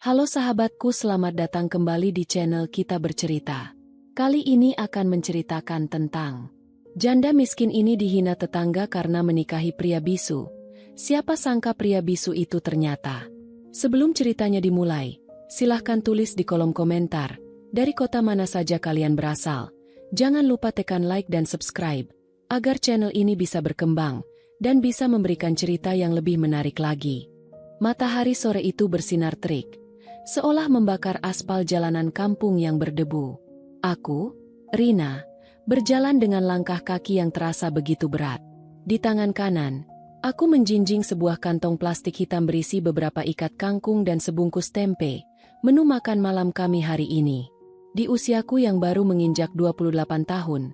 Halo sahabatku, selamat datang kembali di channel Kita Bercerita. Kali ini akan menceritakan tentang janda miskin ini dihina tetangga karena menikahi pria bisu. Siapa sangka pria bisu itu ternyata. Sebelum ceritanya dimulai, silahkan tulis di kolom komentar, dari kota mana saja kalian berasal. Jangan lupa tekan like dan subscribe, agar channel ini bisa berkembang, dan bisa memberikan cerita yang lebih menarik lagi. Matahari sore itu bersinar terik, seolah membakar aspal jalanan kampung yang berdebu. Aku, Rina, berjalan dengan langkah kaki yang terasa begitu berat. Di tangan kanan, aku menjinjing sebuah kantong plastik hitam berisi beberapa ikat kangkung dan sebungkus tempe, menu makan malam kami hari ini. Di usiaku yang baru menginjak 28 tahun,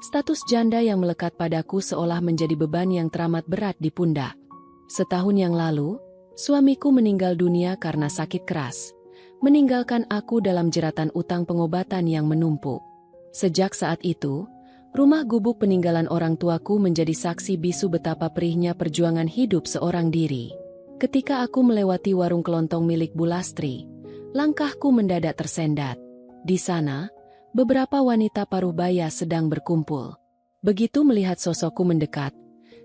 status janda yang melekat padaku seolah menjadi beban yang teramat berat di pundak. Setahun yang lalu, suamiku meninggal dunia karena sakit keras, meninggalkan aku dalam jeratan utang pengobatan yang menumpuk. Sejak saat itu, rumah gubuk peninggalan orang tuaku menjadi saksi bisu betapa perihnya perjuangan hidup seorang diri. Ketika aku melewati warung kelontong milik Bu Lastri, langkahku mendadak tersendat. Di sana, beberapa wanita paruh baya sedang berkumpul. Begitu melihat sosokku mendekat,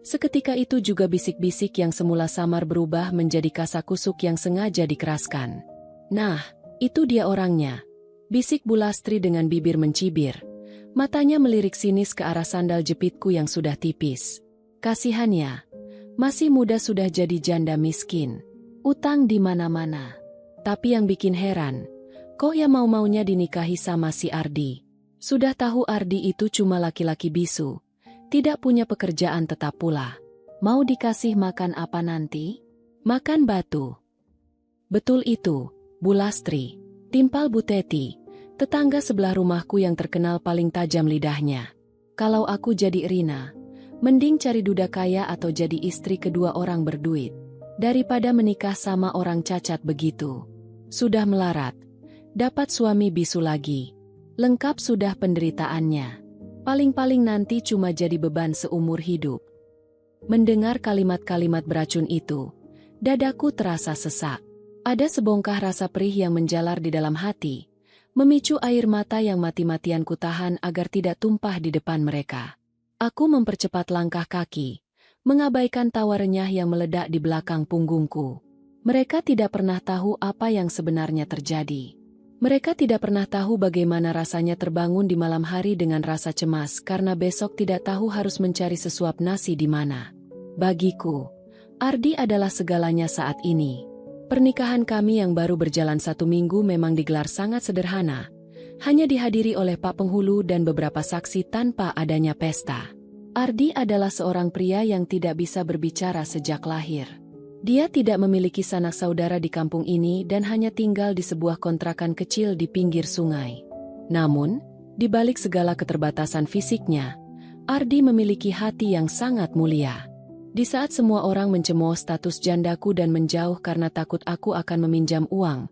seketika itu juga bisik-bisik yang semula samar berubah menjadi kasakusuk yang sengaja dikeraskan. "Nah, itu dia orangnya," bisik Bu Lastri dengan bibir mencibir. Matanya melirik sinis ke arah sandal jepitku yang sudah tipis. Kasihannya, masih muda sudah jadi janda miskin. Utang di mana-mana. Tapi yang bikin heran, kok ya mau-maunya dinikahi sama si Ardi. Sudah tahu Ardi itu cuma laki-laki bisu, tidak punya pekerjaan tetap pula. Mau dikasih makan apa nanti? Makan batu. Betul itu, Bu Lastri, timpal Bu Teti, tetangga sebelah rumahku yang terkenal paling tajam lidahnya. Kalau aku jadi Rina, mending cari duda kaya atau jadi istri kedua orang berduit, daripada menikah sama orang cacat begitu. Sudah melarat, dapat suami bisu lagi. Lengkap sudah penderitaannya. Paling-paling nanti cuma jadi beban seumur hidup. Mendengar kalimat-kalimat beracun itu, dadaku terasa sesak. Ada sebongkah rasa perih yang menjalar di dalam hati, memicu air mata yang mati-matian kutahan agar tidak tumpah di depan mereka. Aku mempercepat langkah kaki, mengabaikan tawa renyah yang meledak di belakang punggungku. Mereka tidak pernah tahu apa yang sebenarnya terjadi. Mereka tidak pernah tahu bagaimana rasanya terbangun di malam hari dengan rasa cemas karena besok tidak tahu harus mencari sesuap nasi di mana. Bagiku, Ardi adalah segalanya saat ini. Pernikahan kami yang baru berjalan 1 minggu memang digelar sangat sederhana, hanya dihadiri oleh Pak Penghulu dan beberapa saksi tanpa adanya pesta. Ardi adalah seorang pria yang tidak bisa berbicara sejak lahir. Dia tidak memiliki sanak saudara di kampung ini dan hanya tinggal di sebuah kontrakan kecil di pinggir sungai. Namun, di balik segala keterbatasan fisiknya, Ardi memiliki hati yang sangat mulia. Di saat semua orang mencemooh status jandaku dan menjauh karena takut aku akan meminjam uang,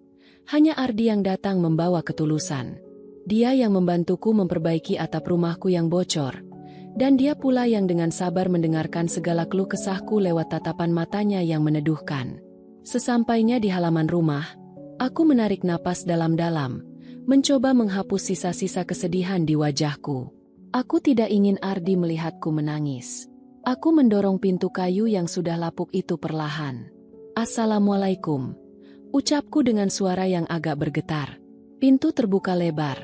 hanya Ardi yang datang membawa ketulusan. Dia yang membantuku memperbaiki atap rumahku yang bocor, dan dia pula yang dengan sabar mendengarkan segala keluh kesahku lewat tatapan matanya yang meneduhkan. Sesampainya di halaman rumah, aku menarik napas dalam-dalam, mencoba menghapus sisa-sisa kesedihan di wajahku. Aku tidak ingin Ardi melihatku menangis. Aku mendorong pintu kayu yang sudah lapuk itu perlahan. "Assalamualaikum," ucapku dengan suara yang agak bergetar. Pintu terbuka lebar,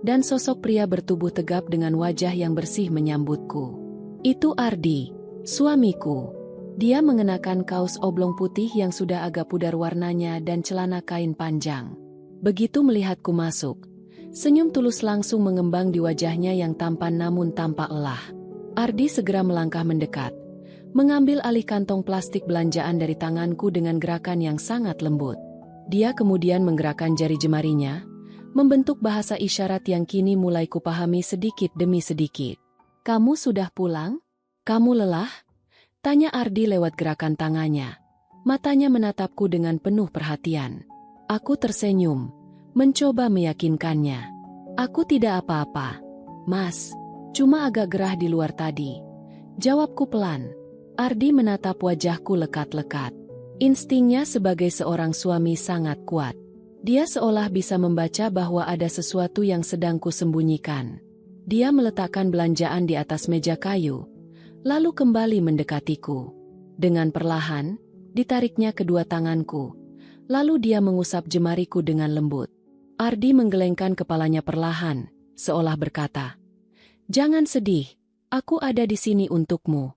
dan sosok pria bertubuh tegap dengan wajah yang bersih menyambutku. Itu Ardi, suamiku. Dia mengenakan kaos oblong putih yang sudah agak pudar warnanya dan celana kain panjang. Begitu melihatku masuk, senyum tulus langsung mengembang di wajahnya yang tampan namun tanpa elah. Ardi segera melangkah mendekat, mengambil alih kantong plastik belanjaan dari tanganku dengan gerakan yang sangat lembut. Dia kemudian menggerakkan jari jemarinya, membentuk bahasa isyarat yang kini mulai kupahami sedikit demi sedikit. "Kamu sudah pulang? Kamu lelah?" tanya Ardi lewat gerakan tangannya. Matanya menatapku dengan penuh perhatian. Aku tersenyum, mencoba meyakinkannya. "Aku tidak apa-apa, Mas. Cuma agak gerah di luar tadi," jawabku pelan. Ardi menatap wajahku lekat-lekat. Instingnya sebagai seorang suami sangat kuat. Dia seolah bisa membaca bahwa ada sesuatu yang sedang kusembunyikan. Dia meletakkan belanjaan di atas meja kayu, lalu kembali mendekatiku. Dengan perlahan, ditariknya kedua tanganku. Lalu dia mengusap jemariku dengan lembut. Ardi menggelengkan kepalanya perlahan, seolah berkata, "Jangan sedih, aku ada di sini untukmu."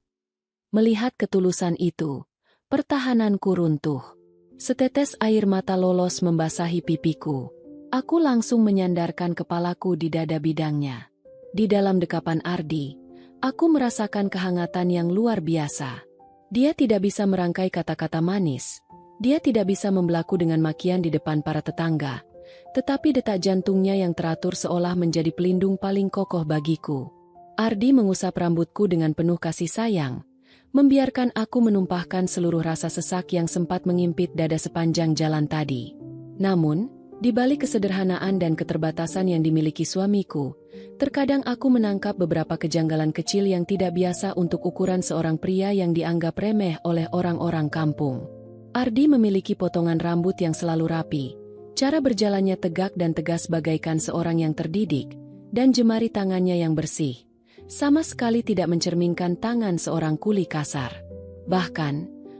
Melihat ketulusan itu, pertahananku runtuh. Setetes air mata lolos membasahi pipiku. Aku langsung menyandarkan kepalaku di dada bidangnya. Di dalam dekapan Ardi, aku merasakan kehangatan yang luar biasa. Dia tidak bisa merangkai kata-kata manis. Dia tidak bisa membelaku dengan makian di depan para tetangga. Tetapi detak jantungnya yang teratur seolah menjadi pelindung paling kokoh bagiku. Ardi mengusap rambutku dengan penuh kasih sayang, membiarkan aku menumpahkan seluruh rasa sesak yang sempat mengimpit dada sepanjang jalan tadi. Namun, di balik kesederhanaan dan keterbatasan yang dimiliki suamiku, terkadang aku menangkap beberapa kejanggalan kecil yang tidak biasa untuk ukuran seorang pria yang dianggap remeh oleh orang-orang kampung. Ardi memiliki potongan rambut yang selalu rapi, cara berjalannya tegak dan tegas bagaikan seorang yang terdidik, dan jemari tangannya yang bersih, sama sekali tidak mencerminkan tangan seorang kuli kasar. Bahkan,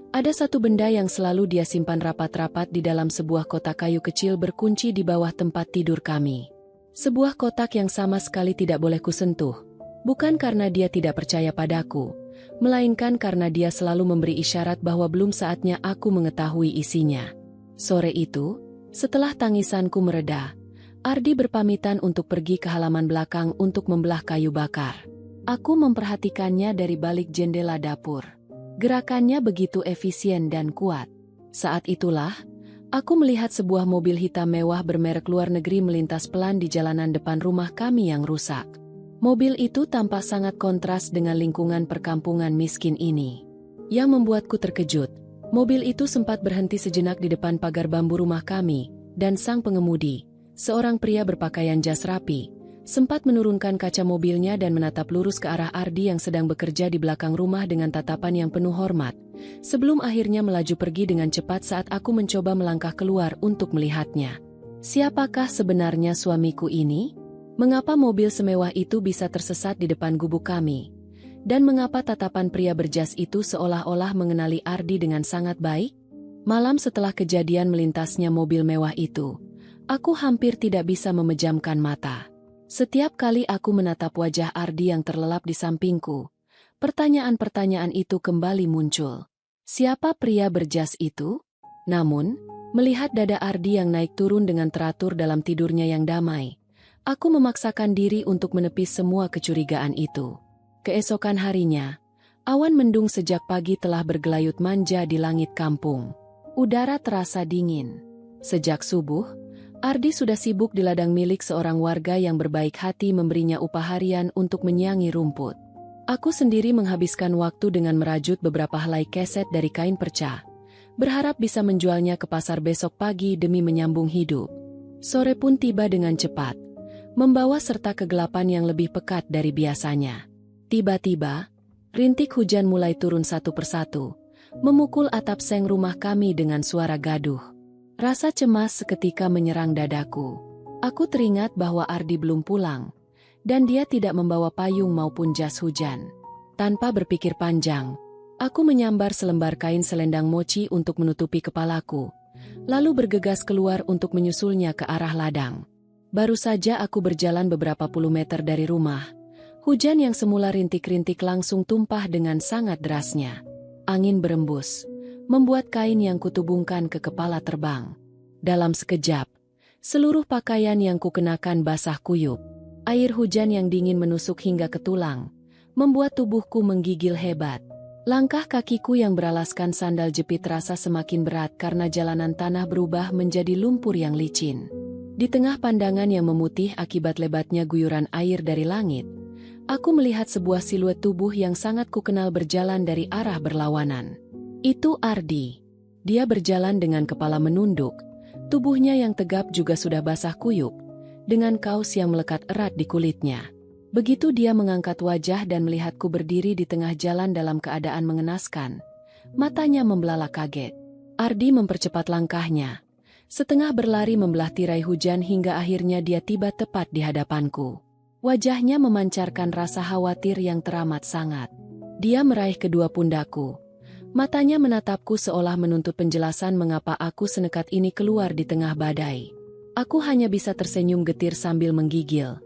ada satu benda yang selalu dia simpan rapat-rapat di dalam sebuah kotak kayu kecil berkunci di bawah tempat tidur kami. Sebuah kotak yang sama sekali tidak boleh kusentuh, bukan karena dia tidak percaya padaku, melainkan karena dia selalu memberi isyarat bahwa belum saatnya aku mengetahui isinya. Sore itu, setelah tangisanku mereda, Ardi berpamitan untuk pergi ke halaman belakang untuk membelah kayu bakar. Aku memperhatikannya dari balik jendela dapur. Gerakannya begitu efisien dan kuat. Saat itulah, aku melihat sebuah mobil hitam mewah bermerek luar negeri melintas pelan di jalanan depan rumah kami yang rusak. Mobil itu tampak sangat kontras dengan lingkungan perkampungan miskin ini. Yang membuatku terkejut, mobil itu sempat berhenti sejenak di depan pagar bambu rumah kami, dan sang pengemudi, seorang pria berpakaian jas rapi, sempat menurunkan kaca mobilnya dan menatap lurus ke arah Ardi yang sedang bekerja di belakang rumah dengan tatapan yang penuh hormat, sebelum akhirnya melaju pergi dengan cepat saat aku mencoba melangkah keluar untuk melihatnya. Siapakah sebenarnya suamiku ini? Mengapa mobil semewah itu bisa tersesat di depan gubuk kami? Dan mengapa tatapan pria berjas itu seolah-olah mengenali Ardi dengan sangat baik? Malam setelah kejadian melintasnya mobil mewah itu, aku hampir tidak bisa memejamkan mata. Setiap kali aku menatap wajah Ardi yang terlelap di sampingku, pertanyaan-pertanyaan itu kembali muncul. Siapa pria berjas itu? Namun, melihat dada Ardi yang naik turun dengan teratur dalam tidurnya yang damai, aku memaksakan diri untuk menepis semua kecurigaan itu. Keesokan harinya, awan mendung sejak pagi telah bergelayut manja di langit kampung. Udara terasa dingin. Sejak subuh, Ardi sudah sibuk di ladang milik seorang warga yang berbaik hati memberinya upah harian untuk menyiangi rumput. Aku sendiri menghabiskan waktu dengan merajut beberapa helai keset dari kain perca, berharap bisa menjualnya ke pasar besok pagi demi menyambung hidup. Sore pun tiba dengan cepat, membawa serta kegelapan yang lebih pekat dari biasanya. Tiba-tiba, rintik hujan mulai turun satu persatu, memukul atap seng rumah kami dengan suara gaduh. Rasa cemas seketika menyerang dadaku. Aku teringat bahwa Ardi belum pulang, dan dia tidak membawa payung maupun jas hujan. Tanpa berpikir panjang, aku menyambar selembar kain selendang mochi untuk menutupi kepalaku, lalu bergegas keluar untuk menyusulnya ke arah ladang. Baru saja aku berjalan beberapa puluh meter dari rumah, hujan yang semula rintik-rintik langsung tumpah dengan sangat derasnya. Angin berembus, membuat kain yang kutubungkan ke kepala terbang. Dalam sekejap, seluruh pakaian yang kukenakan basah kuyup. Air hujan yang dingin menusuk hingga ke tulang, membuat tubuhku menggigil hebat. Langkah kakiku yang beralaskan sandal jepit terasa semakin berat karena jalanan tanah berubah menjadi lumpur yang licin. Di tengah pandangan yang memutih akibat lebatnya guyuran air dari langit, aku melihat sebuah siluet tubuh yang sangat kukenal berjalan dari arah berlawanan. Itu Ardi. Dia berjalan dengan kepala menunduk, tubuhnya yang tegap juga sudah basah kuyup, dengan kaos yang melekat erat di kulitnya. Begitu dia mengangkat wajah dan melihatku berdiri di tengah jalan dalam keadaan mengenaskan, matanya membelalak kaget. Ardi mempercepat langkahnya, Setengah berlari membelah tirai hujan hingga akhirnya dia tiba tepat di hadapanku. Wajahnya memancarkan rasa khawatir yang teramat sangat. Dia meraih kedua pundakku. Matanya menatapku seolah menuntut penjelasan mengapa aku senekat ini keluar di tengah badai. Aku hanya bisa tersenyum getir sambil menggigil.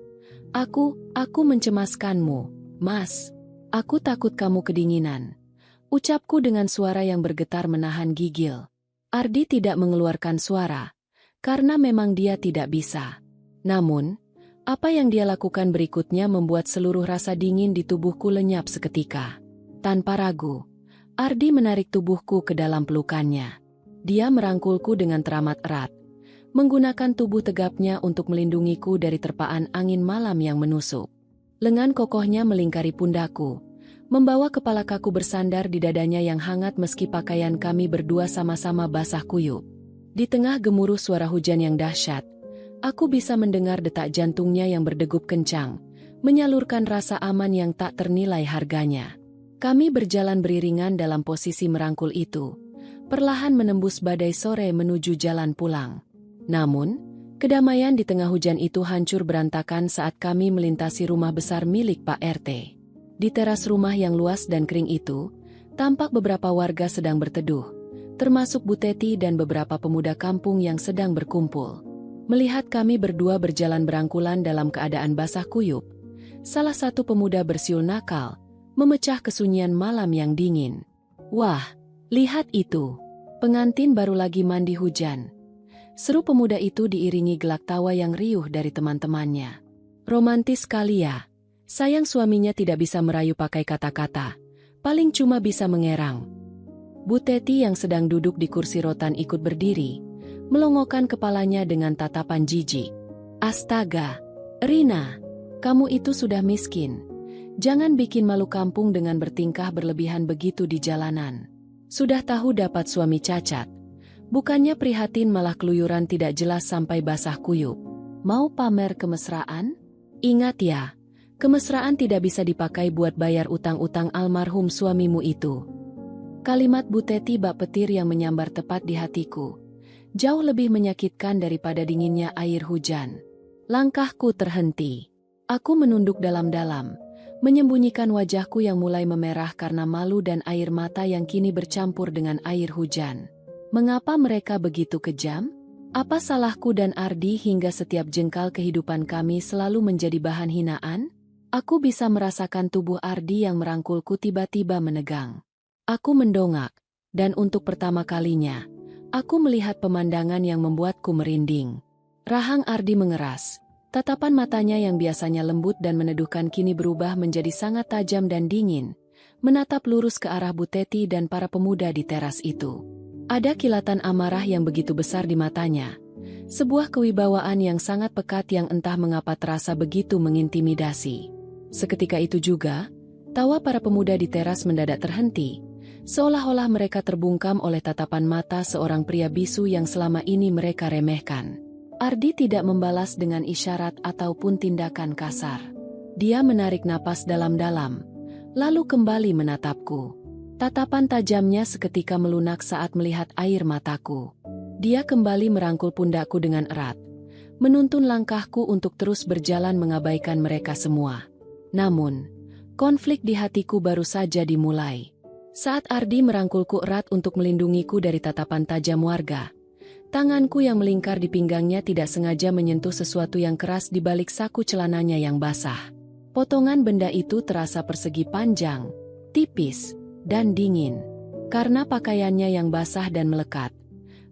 Aku mencemaskanmu, Mas. Aku takut kamu kedinginan. Ucapku dengan suara yang bergetar menahan gigil. Ardi tidak mengeluarkan suara, karena memang dia tidak bisa. Namun, apa yang dia lakukan berikutnya membuat seluruh rasa dingin di tubuhku lenyap seketika. Tanpa ragu, Ardi menarik tubuhku ke dalam pelukannya. Dia merangkulku dengan teramat erat, menggunakan tubuh tegapnya untuk melindungiku dari terpaan angin malam yang menusuk. Lengan kokohnya melingkari pundakku, membawa kepala kaku bersandar di dadanya yang hangat meski pakaian kami berdua sama-sama basah kuyup. Di tengah gemuruh suara hujan yang dahsyat, aku bisa mendengar detak jantungnya yang berdegup kencang, menyalurkan rasa aman yang tak ternilai harganya. Kami berjalan beriringan dalam posisi merangkul itu, perlahan menembus badai sore menuju jalan pulang. Namun, kedamaian di tengah hujan itu hancur berantakan saat kami melintasi rumah besar milik Pak RT. Di teras rumah yang luas dan kering itu, tampak beberapa warga sedang berteduh, termasuk Bu Teti dan beberapa pemuda kampung yang sedang berkumpul. Melihat kami berdua berjalan berangkulan dalam keadaan basah kuyup, salah satu pemuda bersiul nakal, memecah kesunyian malam yang dingin. "Wah, lihat itu! Pengantin baru lagi mandi hujan." Seru pemuda itu diiringi gelak tawa yang riuh dari teman-temannya. "Romantis sekali ya. Sayang suaminya tidak bisa merayu pakai kata-kata, paling cuma bisa mengerang." Bu Teti yang sedang duduk di kursi rotan ikut berdiri, melongokkan kepalanya dengan tatapan jijik. "Astaga, Rina, kamu itu sudah miskin. Jangan bikin malu kampung dengan bertingkah berlebihan begitu di jalanan. Sudah tahu dapat suami cacat, bukannya prihatin malah keluyuran tidak jelas sampai basah kuyup. Mau pamer kemesraan? Ingat ya, kemesraan tidak bisa dipakai buat bayar utang-utang almarhum suamimu itu." Kalimat Bu Teti bak petir yang menyambar tepat di hatiku, jauh lebih menyakitkan daripada dinginnya air hujan. Langkahku terhenti. Aku menunduk dalam-dalam, menyembunyikan wajahku yang mulai memerah karena malu dan air mata yang kini bercampur dengan air hujan. Mengapa mereka begitu kejam? Apa salahku dan Ardi hingga setiap jengkal kehidupan kami selalu menjadi bahan hinaan? Aku bisa merasakan tubuh Ardi yang merangkulku tiba-tiba menegang. Aku mendongak, dan untuk pertama kalinya, aku melihat pemandangan yang membuatku merinding. Rahang Ardi mengeras. Tatapan matanya yang biasanya lembut dan meneduhkan kini berubah menjadi sangat tajam dan dingin, menatap lurus ke arah Bu Teti dan para pemuda di teras itu. Ada kilatan amarah yang begitu besar di matanya, sebuah kewibawaan yang sangat pekat yang entah mengapa terasa begitu mengintimidasi. Seketika itu juga, tawa para pemuda di teras mendadak terhenti, seolah-olah mereka terbungkam oleh tatapan mata seorang pria bisu yang selama ini mereka remehkan. Ardi tidak membalas dengan isyarat ataupun tindakan kasar. Dia menarik napas dalam-dalam, lalu kembali menatapku. Tatapan tajamnya seketika melunak saat melihat air mataku. Dia kembali merangkul pundakku dengan erat, menuntun langkahku untuk terus berjalan mengabaikan mereka semua. Namun, konflik di hatiku baru saja dimulai. Saat Ardi merangkulku erat untuk melindungiku dari tatapan tajam warga, tanganku yang melingkar di pinggangnya tidak sengaja menyentuh sesuatu yang keras di balik saku celananya yang basah. Potongan benda itu terasa persegi panjang, tipis, dan dingin. Karena pakaiannya yang basah dan melekat,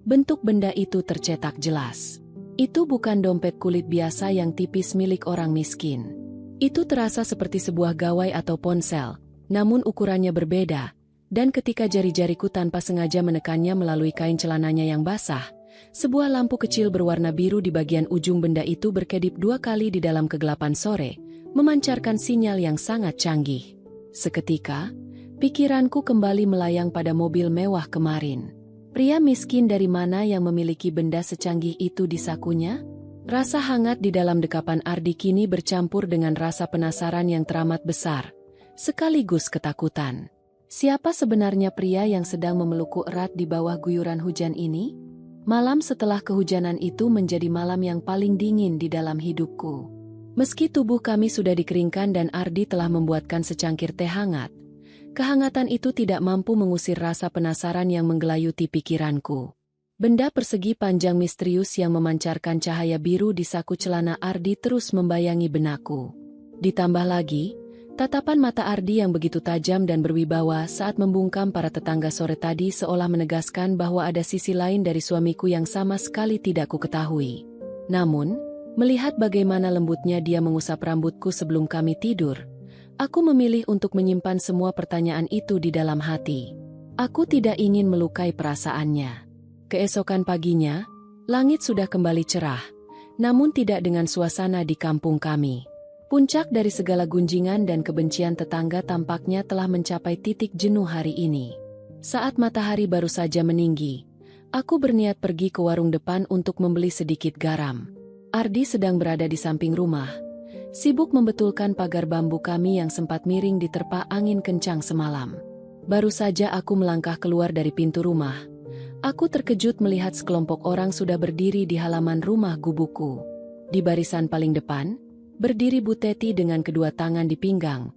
bentuk benda itu tercetak jelas. Itu bukan dompet kulit biasa yang tipis milik orang miskin. Itu terasa seperti sebuah gawai atau ponsel, namun ukurannya berbeda, dan ketika jari-jariku tanpa sengaja menekannya melalui kain celananya yang basah, sebuah lampu kecil berwarna biru di bagian ujung benda itu berkedip 2 kali di dalam kegelapan sore, memancarkan sinyal yang sangat canggih. Seketika, pikiranku kembali melayang pada mobil mewah kemarin. Pria miskin dari mana yang memiliki benda secanggih itu di sakunya? Rasa hangat di dalam dekapan Ardi kini bercampur dengan rasa penasaran yang teramat besar, sekaligus ketakutan. Siapa sebenarnya pria yang sedang memelukku erat di bawah guyuran hujan ini? Malam setelah kehujanan itu menjadi malam yang paling dingin di dalam hidupku. Meski tubuh kami sudah dikeringkan dan Ardi telah membuatkan secangkir teh hangat, kehangatan itu tidak mampu mengusir rasa penasaran yang menggelayuti pikiranku. Benda persegi panjang misterius yang memancarkan cahaya biru di saku celana Ardi terus membayangi benakku. Ditambah lagi, tatapan mata Ardi yang begitu tajam dan berwibawa saat membungkam para tetangga sore tadi seolah menegaskan bahwa ada sisi lain dari suamiku yang sama sekali tidak kuketahui. Namun, melihat bagaimana lembutnya dia mengusap rambutku sebelum kami tidur, aku memilih untuk menyimpan semua pertanyaan itu di dalam hati. Aku tidak ingin melukai perasaannya. Keesokan paginya, langit sudah kembali cerah, namun tidak dengan suasana di kampung kami. Puncak dari segala gunjingan dan kebencian tetangga tampaknya telah mencapai titik jenuh hari ini. Saat matahari baru saja meninggi, aku berniat pergi ke warung depan untuk membeli sedikit garam. Ardi sedang berada di samping rumah, sibuk membetulkan pagar bambu kami yang sempat miring diterpa angin kencang semalam. Baru saja aku melangkah keluar dari pintu rumah, aku terkejut melihat sekelompok orang sudah berdiri di halaman rumah gubukku. Di barisan paling depan, berdiri Bu Teti dengan kedua tangan di pinggang,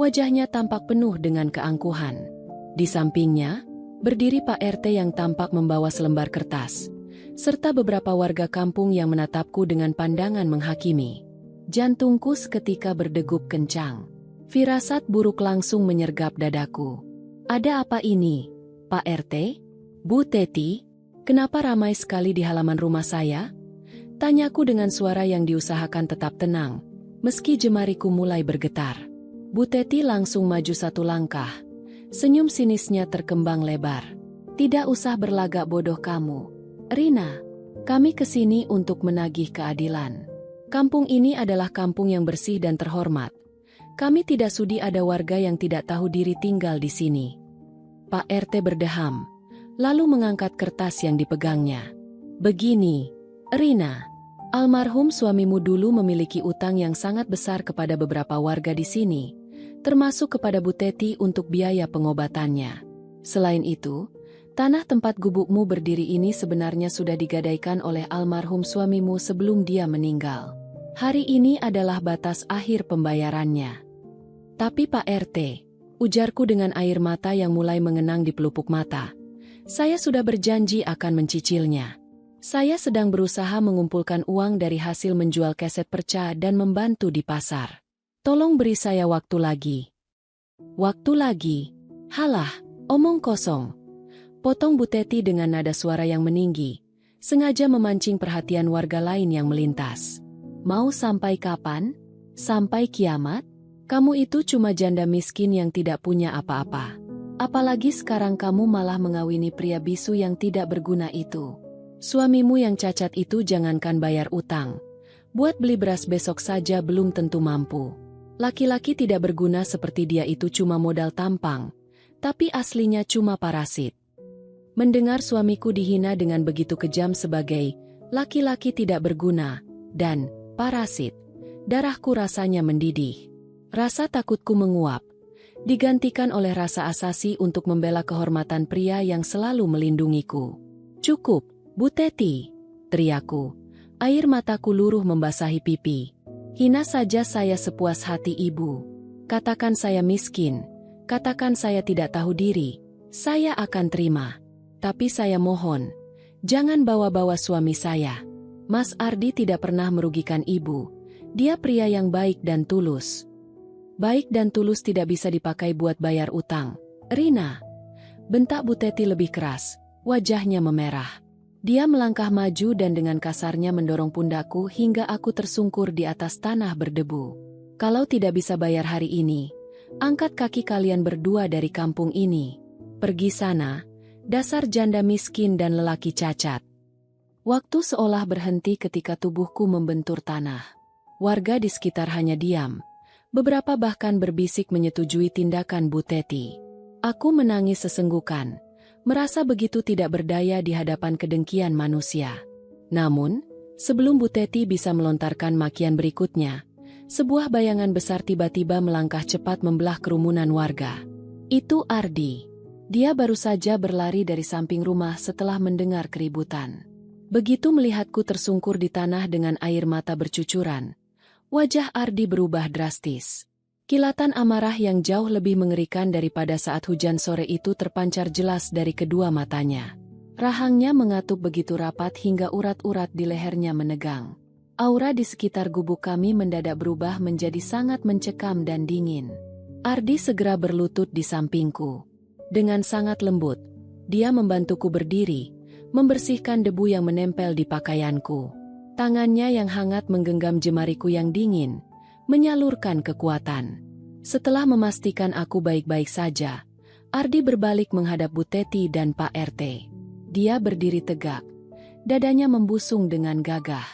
wajahnya tampak penuh dengan keangkuhan. Di sampingnya, berdiri Pak RT yang tampak membawa selembar kertas, serta beberapa warga kampung yang menatapku dengan pandangan menghakimi. Jantungku seketika berdegup kencang. Firasat buruk langsung menyergap dadaku. Ada apa ini, Pak RT? Bu Teti, kenapa ramai sekali di halaman rumah saya? Tanyaku dengan suara yang diusahakan tetap tenang, meski jemariku mulai bergetar. Bu Teti langsung maju satu langkah. Senyum sinisnya terkembang lebar. Tidak usah berlagak bodoh kamu, Rina. Kami kesini untuk menagih keadilan. Kampung ini adalah kampung yang bersih dan terhormat. Kami tidak sudi ada warga yang tidak tahu diri tinggal di sini. Pak RT berdeham, lalu mengangkat kertas yang dipegangnya. Begini, Rina, almarhum suamimu dulu memiliki utang yang sangat besar kepada beberapa warga di sini, termasuk kepada Bu Teti untuk biaya pengobatannya. Selain itu, tanah tempat gubukmu berdiri ini sebenarnya sudah digadaikan oleh almarhum suamimu sebelum dia meninggal. Hari ini adalah batas akhir pembayarannya. Tapi Pak RT, ujarku dengan air mata yang mulai mengenang di pelupuk mata, saya sudah berjanji akan mencicilnya. Saya sedang berusaha mengumpulkan uang dari hasil menjual keset perca dan membantu di pasar. Tolong beri saya waktu lagi. Waktu lagi? Halah, omong kosong. Potong Bu Teti dengan nada suara yang meninggi, sengaja memancing perhatian warga lain yang melintas. Mau sampai kapan? Sampai kiamat? Kamu itu cuma janda miskin yang tidak punya apa-apa. Apalagi sekarang kamu malah mengawini pria bisu yang tidak berguna itu. Suamimu yang cacat itu jangankan bayar utang, buat beli beras besok saja belum tentu mampu. Laki-laki tidak berguna seperti dia itu cuma modal tampang, tapi aslinya cuma parasit. Mendengar suamiku dihina dengan begitu kejam sebagai laki-laki tidak berguna dan parasit, darahku rasanya mendidih. Rasa takutku menguap, digantikan oleh rasa asasi untuk membela kehormatan pria yang selalu melindungiku. Cukup, Bu Teti, teriakku. Air mataku luruh membasahi pipi. Hina saja saya sepuas hati ibu. Katakan saya miskin, katakan saya tidak tahu diri, saya akan terima. Tapi saya mohon, jangan bawa-bawa suami saya. Mas Ardi tidak pernah merugikan ibu. Dia pria yang baik dan tulus. Baik dan tulus tidak bisa dipakai buat bayar utang. Rina, bentak Bu Teti lebih keras, wajahnya memerah. Dia melangkah maju dan dengan kasarnya mendorong pundakku hingga aku tersungkur di atas tanah berdebu. Kalau tidak bisa bayar hari ini, angkat kaki kalian berdua dari kampung ini. Pergi sana, dasar janda miskin dan lelaki cacat. Waktu seolah berhenti ketika tubuhku membentur tanah. Warga di sekitar hanya diam. Beberapa bahkan berbisik menyetujui tindakan Bu Teti. Aku menangis sesenggukan, merasa begitu tidak berdaya di hadapan kedengkian manusia. Namun, sebelum Bu Teti bisa melontarkan makian berikutnya, sebuah bayangan besar tiba-tiba melangkah cepat membelah kerumunan warga. Itu Ardi. Dia baru saja berlari dari samping rumah setelah mendengar keributan. Begitu melihatku tersungkur di tanah dengan air mata bercucuran, wajah Ardi berubah drastis. Kilatan amarah yang jauh lebih mengerikan daripada saat hujan sore itu terpancar jelas dari kedua matanya. Rahangnya mengatuk begitu rapat hingga urat-urat di lehernya menegang. Aura di sekitar gubuk kami mendadak berubah menjadi sangat mencekam dan dingin. Ardi segera berlutut di sampingku. Dengan sangat lembut, dia membantuku berdiri, membersihkan debu yang menempel di pakaianku. Tangannya yang hangat menggenggam jemariku yang dingin, menyalurkan kekuatan. Setelah memastikan aku baik-baik saja, Ardi berbalik menghadap Bu Teti dan Pak RT. Dia berdiri tegak, dadanya membusung dengan gagah.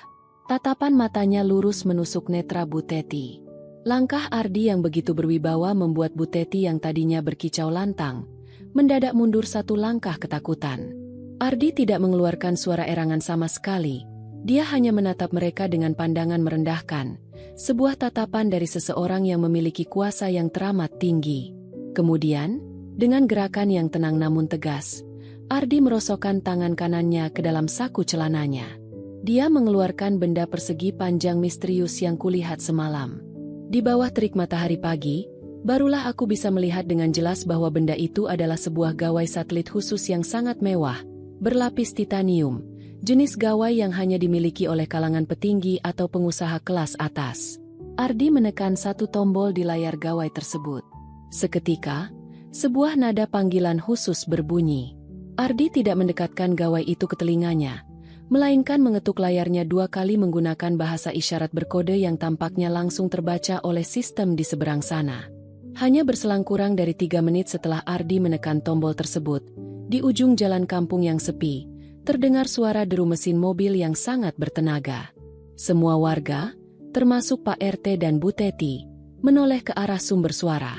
Tatapan matanya lurus menusuk netra Bu Teti. Langkah Ardi yang begitu berwibawa membuat Bu Teti yang tadinya berkicau lantang, mendadak mundur satu langkah ketakutan. Ardi tidak mengeluarkan suara erangan sama sekali. Dia hanya menatap mereka dengan pandangan merendahkan, sebuah tatapan dari seseorang yang memiliki kuasa yang teramat tinggi. Kemudian, dengan gerakan yang tenang namun tegas, Ardi merosokkan tangan kanannya ke dalam saku celananya. Dia mengeluarkan benda persegi panjang misterius yang kulihat semalam. Di bawah terik matahari pagi, barulah aku bisa melihat dengan jelas bahwa benda itu adalah sebuah gawai satelit khusus yang sangat mewah, berlapis titanium, jenis gawai yang hanya dimiliki oleh kalangan petinggi atau pengusaha kelas atas. Ardi menekan satu tombol di layar gawai tersebut. Seketika, sebuah nada panggilan khusus berbunyi. Ardi tidak mendekatkan gawai itu ke telinganya, melainkan mengetuk layarnya 2 kali menggunakan bahasa isyarat berkode yang tampaknya langsung terbaca oleh sistem di seberang sana. Hanya berselang kurang dari 3 menit setelah Ardi menekan tombol tersebut, di ujung jalan kampung yang sepi, terdengar suara deru mesin mobil yang sangat bertenaga. Semua warga, termasuk Pak RT dan Bu Teti, menoleh ke arah sumber suara.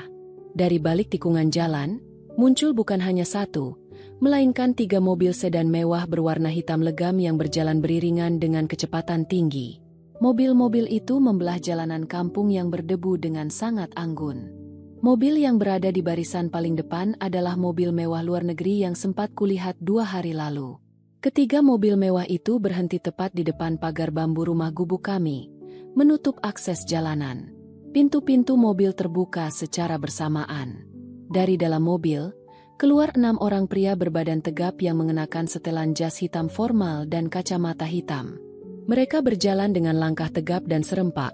Dari balik tikungan jalan, muncul bukan hanya satu, melainkan 3 mobil sedan mewah berwarna hitam legam yang berjalan beriringan dengan kecepatan tinggi. Mobil-mobil itu membelah jalanan kampung yang berdebu dengan sangat anggun. Mobil yang berada di barisan paling depan adalah mobil mewah luar negeri yang sempat kulihat 2 hari lalu. Ketiga mobil mewah itu berhenti tepat di depan pagar bambu rumah gubuk kami, menutup akses jalanan. Pintu-pintu mobil terbuka secara bersamaan. Dari dalam mobil, keluar 6 orang pria berbadan tegap yang mengenakan setelan jas hitam formal dan kacamata hitam. Mereka berjalan dengan langkah tegap dan serempak,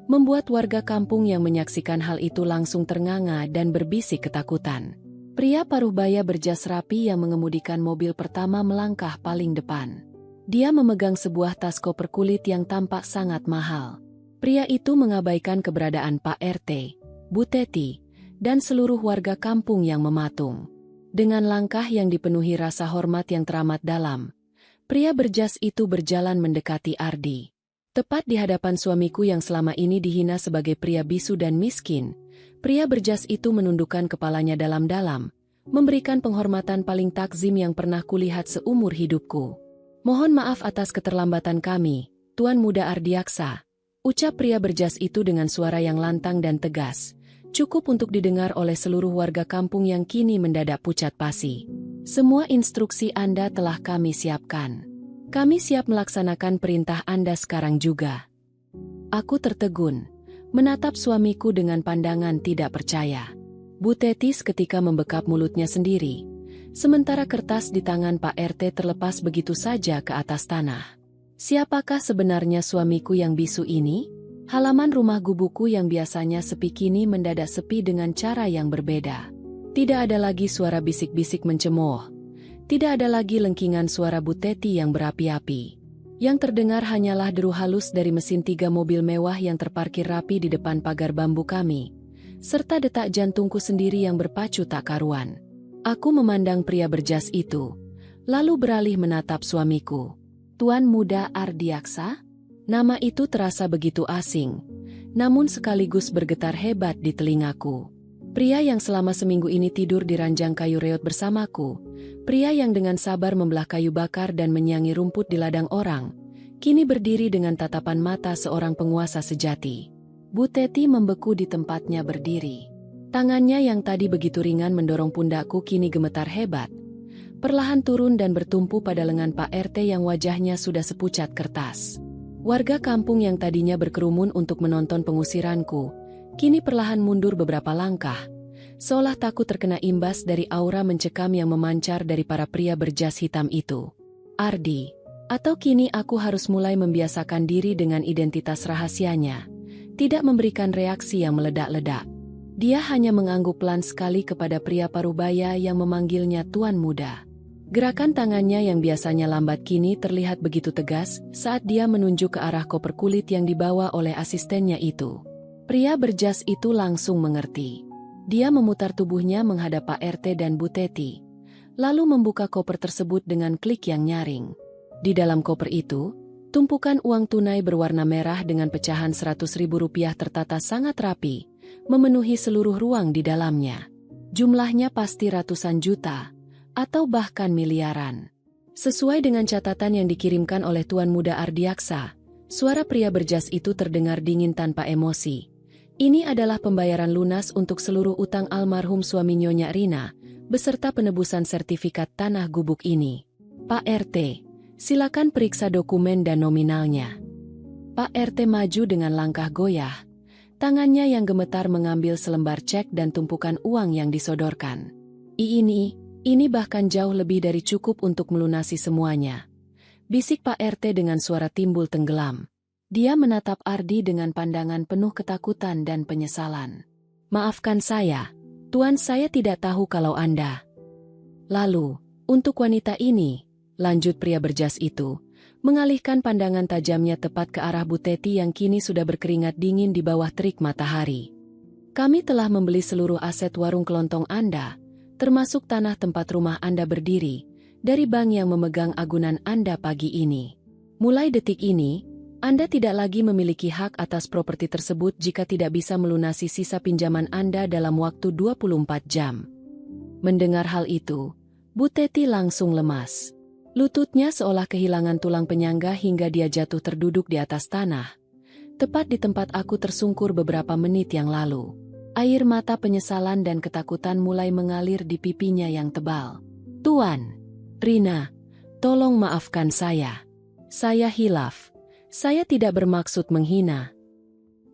membuat warga kampung yang menyaksikan hal itu langsung ternganga dan berbisik ketakutan. Pria paruh baya berjas rapi yang mengemudikan mobil pertama melangkah paling depan. Dia memegang sebuah tas koper kulit yang tampak sangat mahal. Pria itu mengabaikan keberadaan Pak RT, Bu Teti, dan seluruh warga kampung yang mematung. Dengan langkah yang dipenuhi rasa hormat yang teramat dalam, pria berjas itu berjalan mendekati Ardi. Tepat di hadapan suamiku yang selama ini dihina sebagai pria bisu dan miskin, pria berjas itu menundukkan kepalanya dalam-dalam, memberikan penghormatan paling takzim yang pernah kulihat seumur hidupku. "Mohon maaf atas keterlambatan kami, Tuan Muda Ardiaksa," ucap pria berjas itu dengan suara yang lantang dan tegas, cukup untuk didengar oleh seluruh warga kampung yang kini mendadak pucat pasi. "Semua instruksi Anda telah kami siapkan. Kami siap melaksanakan perintah Anda sekarang juga." Aku tertegun, menatap suamiku dengan pandangan tidak percaya. Bu Teti seketika membekap mulutnya sendiri, sementara kertas di tangan Pak RT terlepas begitu saja ke atas tanah. Siapakah sebenarnya suamiku yang bisu ini? Halaman rumah gubukku yang biasanya sepi kini mendadak sepi dengan cara yang berbeda. Tidak ada lagi suara bisik-bisik mencemooh. Tidak ada lagi lengkingan suara Bu Teti yang berapi-api. Yang terdengar hanyalah deru halus dari mesin 3 mobil mewah yang terparkir rapi di depan pagar bambu kami, serta detak jantungku sendiri yang berpacu tak karuan. Aku memandang pria berjas itu, lalu beralih menatap suamiku. "Tuan Muda Ardiaksa?" Nama itu terasa begitu asing, namun sekaligus bergetar hebat di telingaku. Pria yang selama seminggu ini tidur di ranjang kayu reot bersamaku, pria yang dengan sabar membelah kayu bakar dan menyangi rumput di ladang orang, kini berdiri dengan tatapan mata seorang penguasa sejati. Bu Teti membeku di tempatnya berdiri. Tangannya yang tadi begitu ringan mendorong pundakku kini gemetar hebat, perlahan turun dan bertumpu pada lengan Pak RT yang wajahnya sudah sepucat kertas. Warga kampung yang tadinya berkerumun untuk menonton pengusiranku, kini perlahan mundur beberapa langkah, seolah takut terkena imbas dari aura mencekam yang memancar dari para pria berjas hitam itu. Ardi, atau kini aku harus mulai membiasakan diri dengan identitas rahasianya, tidak memberikan reaksi yang meledak-ledak. Dia hanya mengangguk pelan sekali kepada pria parubaya yang memanggilnya Tuan Muda. Gerakan tangannya yang biasanya lambat kini terlihat begitu tegas saat dia menunjuk ke arah koper kulit yang dibawa oleh asistennya itu. Pria berjas itu langsung mengerti. Dia memutar tubuhnya menghadap Pak RT dan Bu Teti, lalu membuka koper tersebut dengan klik yang nyaring. Di dalam koper itu, tumpukan uang tunai berwarna merah dengan pecahan Rp100.000 tertata sangat rapi, memenuhi seluruh ruang di dalamnya. Jumlahnya pasti ratusan juta, atau bahkan miliaran. Sesuai dengan catatan yang dikirimkan oleh Tuan Muda Ardiaksa, suara pria berjas itu terdengar dingin tanpa emosi. Ini adalah pembayaran lunas untuk seluruh utang almarhum suami Nyonya Rina, beserta penebusan sertifikat tanah gubuk ini. Pak RT, silakan periksa dokumen dan nominalnya. Pak RT maju dengan langkah goyah. Tangannya yang gemetar mengambil selembar cek dan tumpukan uang yang disodorkan. Ini bahkan jauh lebih dari cukup untuk melunasi semuanya. Bisik Pak RT dengan suara timbul tenggelam. Dia menatap Ardi dengan pandangan penuh ketakutan dan penyesalan. Maafkan saya, Tuan, saya tidak tahu kalau Anda. Lalu, untuk wanita ini, lanjut pria berjas itu, mengalihkan pandangan tajamnya tepat ke arah Bu Teti yang kini sudah berkeringat dingin di bawah terik matahari. Kami telah membeli seluruh aset warung kelontong Anda, termasuk tanah tempat rumah Anda berdiri, dari bank yang memegang agunan Anda pagi ini. Mulai detik ini, Anda tidak lagi memiliki hak atas properti tersebut jika tidak bisa melunasi sisa pinjaman Anda dalam waktu 24 jam. Mendengar hal itu, Bu Teti langsung lemas. Lututnya seolah kehilangan tulang penyangga hingga dia jatuh terduduk di atas tanah. Tepat di tempat aku tersungkur beberapa menit yang lalu. Air mata penyesalan dan ketakutan mulai mengalir di pipinya yang tebal. Tuan Rina, tolong maafkan saya. Saya hilaf. Saya tidak bermaksud menghina.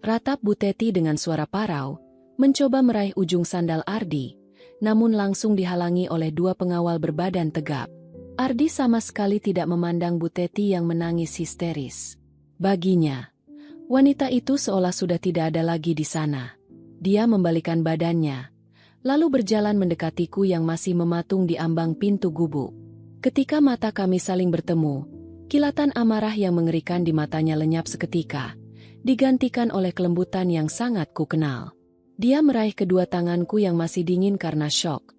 Ratap Bu Teti dengan suara parau, mencoba meraih ujung sandal Ardi, namun langsung dihalangi oleh dua pengawal berbadan tegap. Ardi sama sekali tidak memandang Bu Teti yang menangis histeris. Baginya, wanita itu seolah sudah tidak ada lagi di sana. Dia membalikan badannya, lalu berjalan mendekatiku yang masih mematung di ambang pintu gubuk. Ketika mata kami saling bertemu, kilatan amarah yang mengerikan di matanya lenyap seketika, digantikan oleh kelembutan yang sangat kukenal. Dia meraih kedua tanganku yang masih dingin karena syok,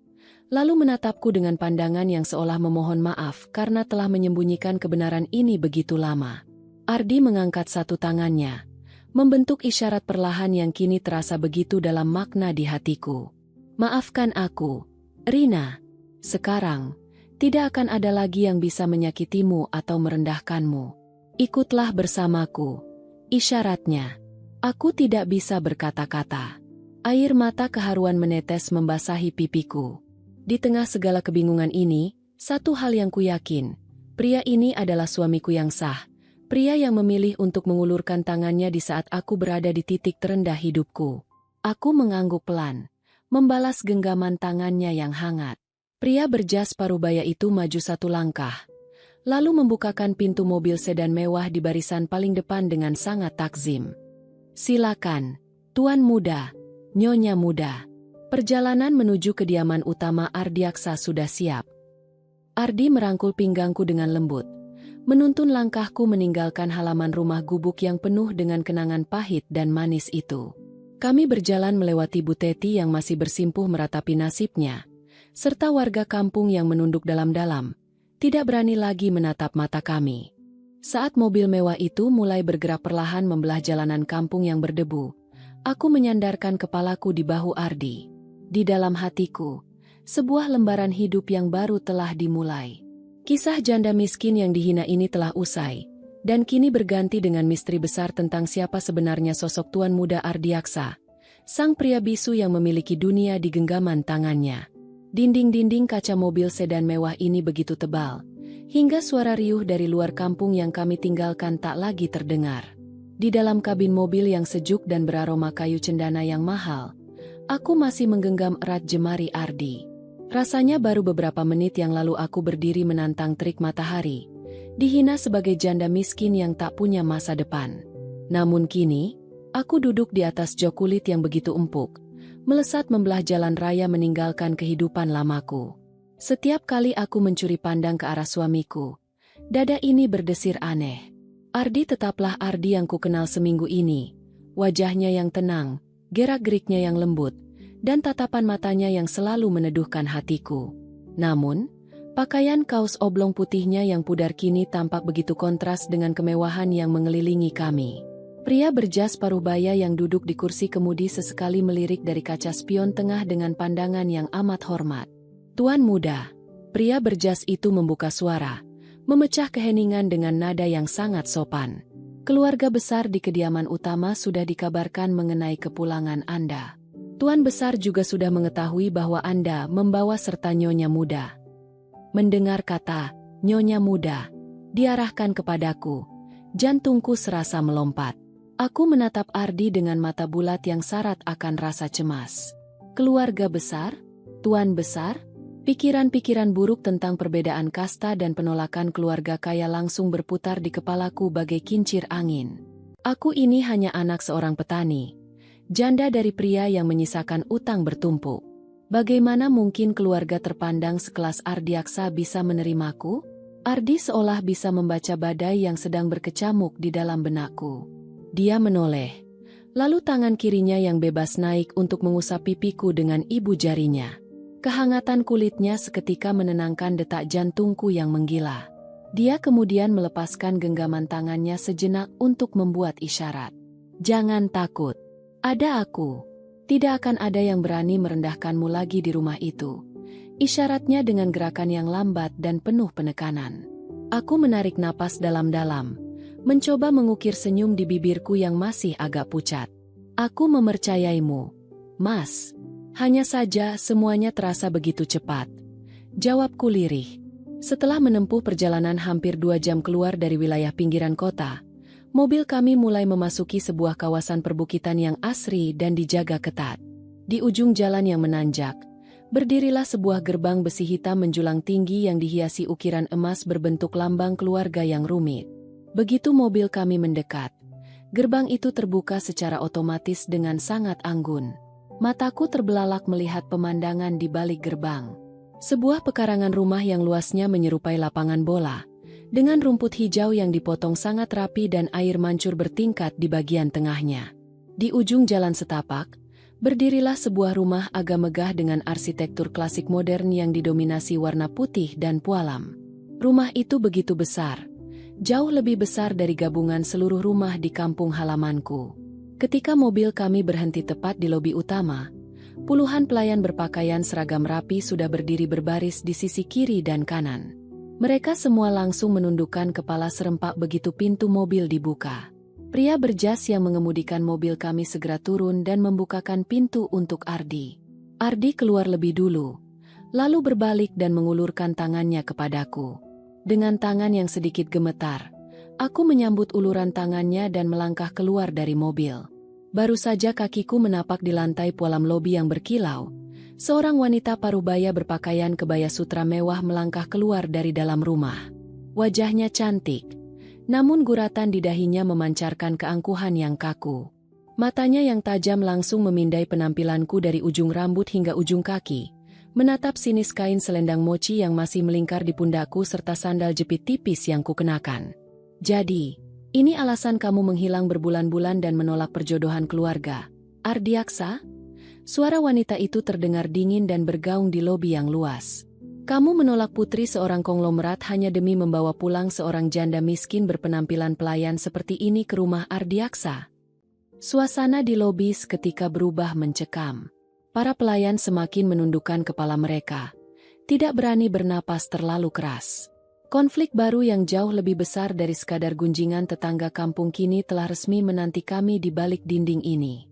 lalu menatapku dengan pandangan yang seolah memohon maaf karena telah menyembunyikan kebenaran ini begitu lama. Ardi mengangkat satu tangannya, membentuk isyarat perlahan yang kini terasa begitu dalam makna di hatiku. Maafkan aku, Rina. Sekarang, tidak akan ada lagi yang bisa menyakitimu atau merendahkanmu. Ikutlah bersamaku. Isyaratnya. Aku tidak bisa berkata-kata. Air mata keharuan menetes membasahi pipiku. Di tengah segala kebingungan ini, satu hal yang kuyakin. Pria ini adalah suamiku yang sah. Pria yang memilih untuk mengulurkan tangannya di saat aku berada di titik terendah hidupku. Aku mengangguk pelan, membalas genggaman tangannya yang hangat. Pria berjas parubaya itu maju satu langkah, lalu membukakan pintu mobil sedan mewah di barisan paling depan dengan sangat takzim. Silakan, Tuan Muda, Nyonya Muda. Perjalanan menuju kediaman utama Ardiaksa sudah siap. Ardi merangkul pinggangku dengan lembut, menuntun langkahku meninggalkan halaman rumah gubuk yang penuh dengan kenangan pahit dan manis itu. Kami berjalan melewati Bu Teti yang masih bersimpuh meratapi nasibnya, serta warga kampung yang menunduk dalam-dalam, tidak berani lagi menatap mata kami. Saat mobil mewah itu mulai bergerak perlahan membelah jalanan kampung yang berdebu, aku menyandarkan kepalaku di bahu Ardi. Di dalam hatiku, sebuah lembaran hidup yang baru telah dimulai. Kisah janda miskin yang dihina ini telah usai, dan kini berganti dengan misteri besar tentang siapa sebenarnya sosok Tuan Muda Ardiaksa, sang pria bisu yang memiliki dunia di genggaman tangannya. Dinding-dinding kaca mobil sedan mewah ini begitu tebal, hingga suara riuh dari luar kampung yang kami tinggalkan tak lagi terdengar. Di dalam kabin mobil yang sejuk dan beraroma kayu cendana yang mahal, aku masih menggenggam erat jemari Ardi. Rasanya baru beberapa menit yang lalu aku berdiri menantang terik matahari, dihina sebagai janda miskin yang tak punya masa depan. Namun kini, aku duduk di atas jok kulit yang begitu empuk, melesat membelah jalan raya meninggalkan kehidupan lamaku. Setiap kali aku mencuri pandang ke arah suamiku, dada ini berdesir aneh. Ardi tetaplah Ardi yang ku kenal seminggu ini. Wajahnya yang tenang, gerak-geriknya yang lembut, dan tatapan matanya yang selalu meneduhkan hatiku. Namun, pakaian kaos oblong putihnya yang pudar kini tampak begitu kontras dengan kemewahan yang mengelilingi kami. Pria berjas paruh baya yang duduk di kursi kemudi sesekali melirik dari kaca spion tengah dengan pandangan yang amat hormat. "Tuan muda," pria berjas itu membuka suara, memecah keheningan dengan nada yang sangat sopan. "Keluarga besar di kediaman utama sudah dikabarkan mengenai kepulangan Anda. Tuan besar juga sudah mengetahui bahwa Anda membawa serta nyonya muda." Mendengar kata "nyonya muda" diarahkan kepadaku, jantungku serasa melompat. Aku menatap Ardi dengan mata bulat yang syarat akan rasa cemas. Keluarga besar? Tuan besar? Pikiran-pikiran buruk tentang perbedaan kasta dan penolakan keluarga kaya langsung berputar di kepalaku bagai kincir angin. Aku ini hanya anak seorang petani, janda dari pria yang menyisakan utang bertumpuk. Bagaimana mungkin keluarga terpandang sekelas Ardiaksa bisa menerimaku? Ardi seolah bisa membaca badai yang sedang berkecamuk di dalam benakku. Dia menoleh, lalu tangan kirinya yang bebas naik untuk mengusap pipiku dengan ibu jarinya. Kehangatan kulitnya seketika menenangkan detak jantungku yang menggila. Dia kemudian melepaskan genggaman tangannya sejenak untuk membuat isyarat. "Jangan takut. Ada aku. Tidak akan ada yang berani merendahkanmu lagi di rumah itu." Isyaratnya dengan gerakan yang lambat dan penuh penekanan. Aku menarik napas dalam-dalam, mencoba mengukir senyum di bibirku yang masih agak pucat. "Aku mempercayaimu, Mas. Hanya saja semuanya terasa begitu cepat," jawabku lirih. Setelah menempuh perjalanan hampir 2 jam keluar dari wilayah pinggiran kota, mobil kami mulai memasuki sebuah kawasan perbukitan yang asri dan dijaga ketat. Di ujung jalan yang menanjak, berdirilah sebuah gerbang besi hitam menjulang tinggi yang dihiasi ukiran emas berbentuk lambang keluarga yang rumit. Begitu mobil kami mendekat, gerbang itu terbuka secara otomatis dengan sangat anggun. Mataku terbelalak melihat pemandangan di balik gerbang. Sebuah pekarangan rumah yang luasnya menyerupai lapangan bola, dengan rumput hijau yang dipotong sangat rapi dan air mancur bertingkat di bagian tengahnya. Di ujung jalan setapak, berdirilah sebuah rumah agak megah dengan arsitektur klasik modern yang didominasi warna putih dan pualam. Rumah itu begitu besar, jauh lebih besar dari gabungan seluruh rumah di kampung halamanku. Ketika mobil kami berhenti tepat di lobi utama, puluhan pelayan berpakaian seragam rapi sudah berdiri berbaris di sisi kiri dan kanan. Mereka semua langsung menundukkan kepala serempak begitu pintu mobil dibuka. Pria berjas yang mengemudikan mobil kami segera turun dan membukakan pintu untuk Ardi. Ardi keluar lebih dulu, lalu berbalik dan mengulurkan tangannya kepadaku. Dengan tangan yang sedikit gemetar, aku menyambut uluran tangannya dan melangkah keluar dari mobil. Baru saja kakiku menapak di lantai pualam lobi yang berkilau, seorang wanita parubaya berpakaian kebaya sutra mewah melangkah keluar dari dalam rumah. Wajahnya cantik, namun guratan di dahinya memancarkan keangkuhan yang kaku. Matanya yang tajam langsung memindai penampilanku dari ujung rambut hingga ujung kaki, menatap sinis kain selendang mochi yang masih melingkar di pundakku serta sandal jepit tipis yang kukenakan. "Jadi, ini alasan kamu menghilang berbulan-bulan dan menolak perjodohan keluarga, Ardiaksa?" Suara wanita itu terdengar dingin dan bergaung di lobi yang luas. "Kamu menolak putri seorang konglomerat hanya demi membawa pulang seorang janda miskin berpenampilan pelayan seperti ini ke rumah Ardiaksa?" Suasana di lobi seketika berubah mencekam. Para pelayan semakin menundukkan kepala mereka, tidak berani bernapas terlalu keras. Konflik baru yang jauh lebih besar dari sekadar gunjingan tetangga kampung kini telah resmi menanti kami di balik dinding ini.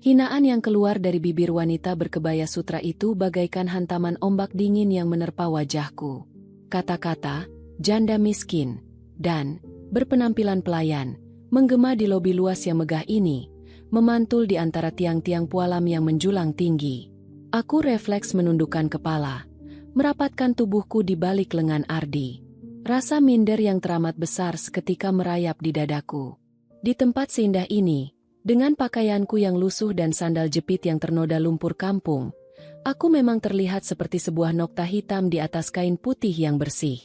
Hinaan yang keluar dari bibir wanita berkebaya sutra itu bagaikan hantaman ombak dingin yang menerpa wajahku. Kata-kata, janda miskin, dan berpenampilan pelayan, menggema di lobi luas yang megah ini, memantul di antara tiang-tiang pualam yang menjulang tinggi. Aku refleks menundukkan kepala, merapatkan tubuhku di balik lengan Ardi. Rasa minder yang teramat besar seketika merayap di dadaku. Di tempat seindah ini, dengan pakaianku yang lusuh dan sandal jepit yang ternoda lumpur kampung, aku memang terlihat seperti sebuah nokta hitam di atas kain putih yang bersih.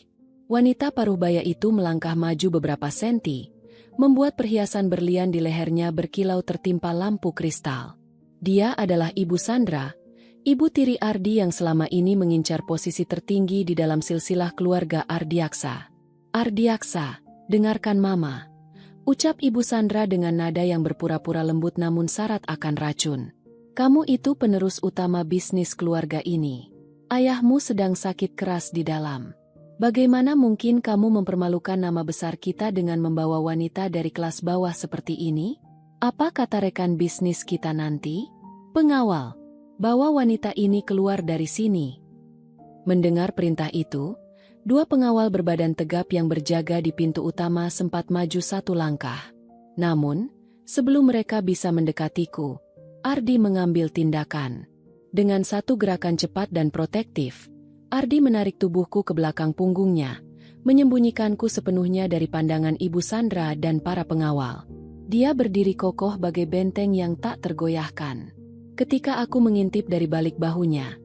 Wanita paruh baya itu melangkah maju beberapa senti, membuat perhiasan berlian di lehernya berkilau tertimpa lampu kristal. Dia adalah Ibu Sandra, ibu tiri Ardi yang selama ini mengincar posisi tertinggi di dalam silsilah keluarga Ardiaksa. Ardiaksa, dengarkan Mama, ucap Ibu Sandra dengan nada yang berpura-pura lembut namun syarat akan racun. Kamu itu penerus utama bisnis keluarga ini. Ayahmu sedang sakit keras di dalam. Bagaimana mungkin kamu mempermalukan nama besar kita dengan membawa wanita dari kelas bawah seperti ini? Apa kata rekan bisnis kita nanti? Pengawal, bawa wanita ini keluar dari sini. Mendengar perintah itu, dua pengawal berbadan tegap yang berjaga di pintu utama sempat maju satu langkah. Namun, sebelum mereka bisa mendekatiku, Ardi mengambil tindakan. Dengan satu gerakan cepat dan protektif, Ardi menarik tubuhku ke belakang punggungnya, menyembunyikanku sepenuhnya dari pandangan Ibu Sandra dan para pengawal. Dia berdiri kokoh bagai benteng yang tak tergoyahkan. Ketika aku mengintip dari balik bahunya,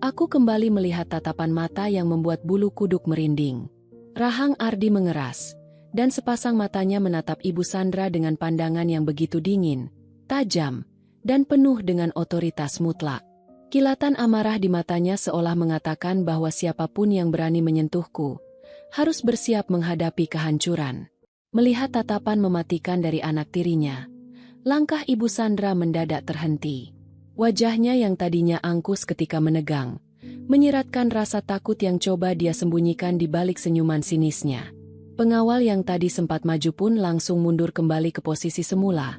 aku kembali melihat tatapan mata yang membuat bulu kuduk merinding. Rahang Ardi mengeras, dan sepasang matanya menatap Ibu Sandra dengan pandangan yang begitu dingin, tajam, dan penuh dengan otoritas mutlak. Kilatan amarah di matanya seolah mengatakan bahwa siapapun yang berani menyentuhku harus bersiap menghadapi kehancuran. Melihat tatapan mematikan dari anak tirinya, langkah Ibu Sandra mendadak terhenti. Wajahnya yang tadinya angkus ketika menegang, menyiratkan rasa takut yang coba dia sembunyikan di balik senyuman sinisnya. Pengawal yang tadi sempat maju pun langsung mundur kembali ke posisi semula,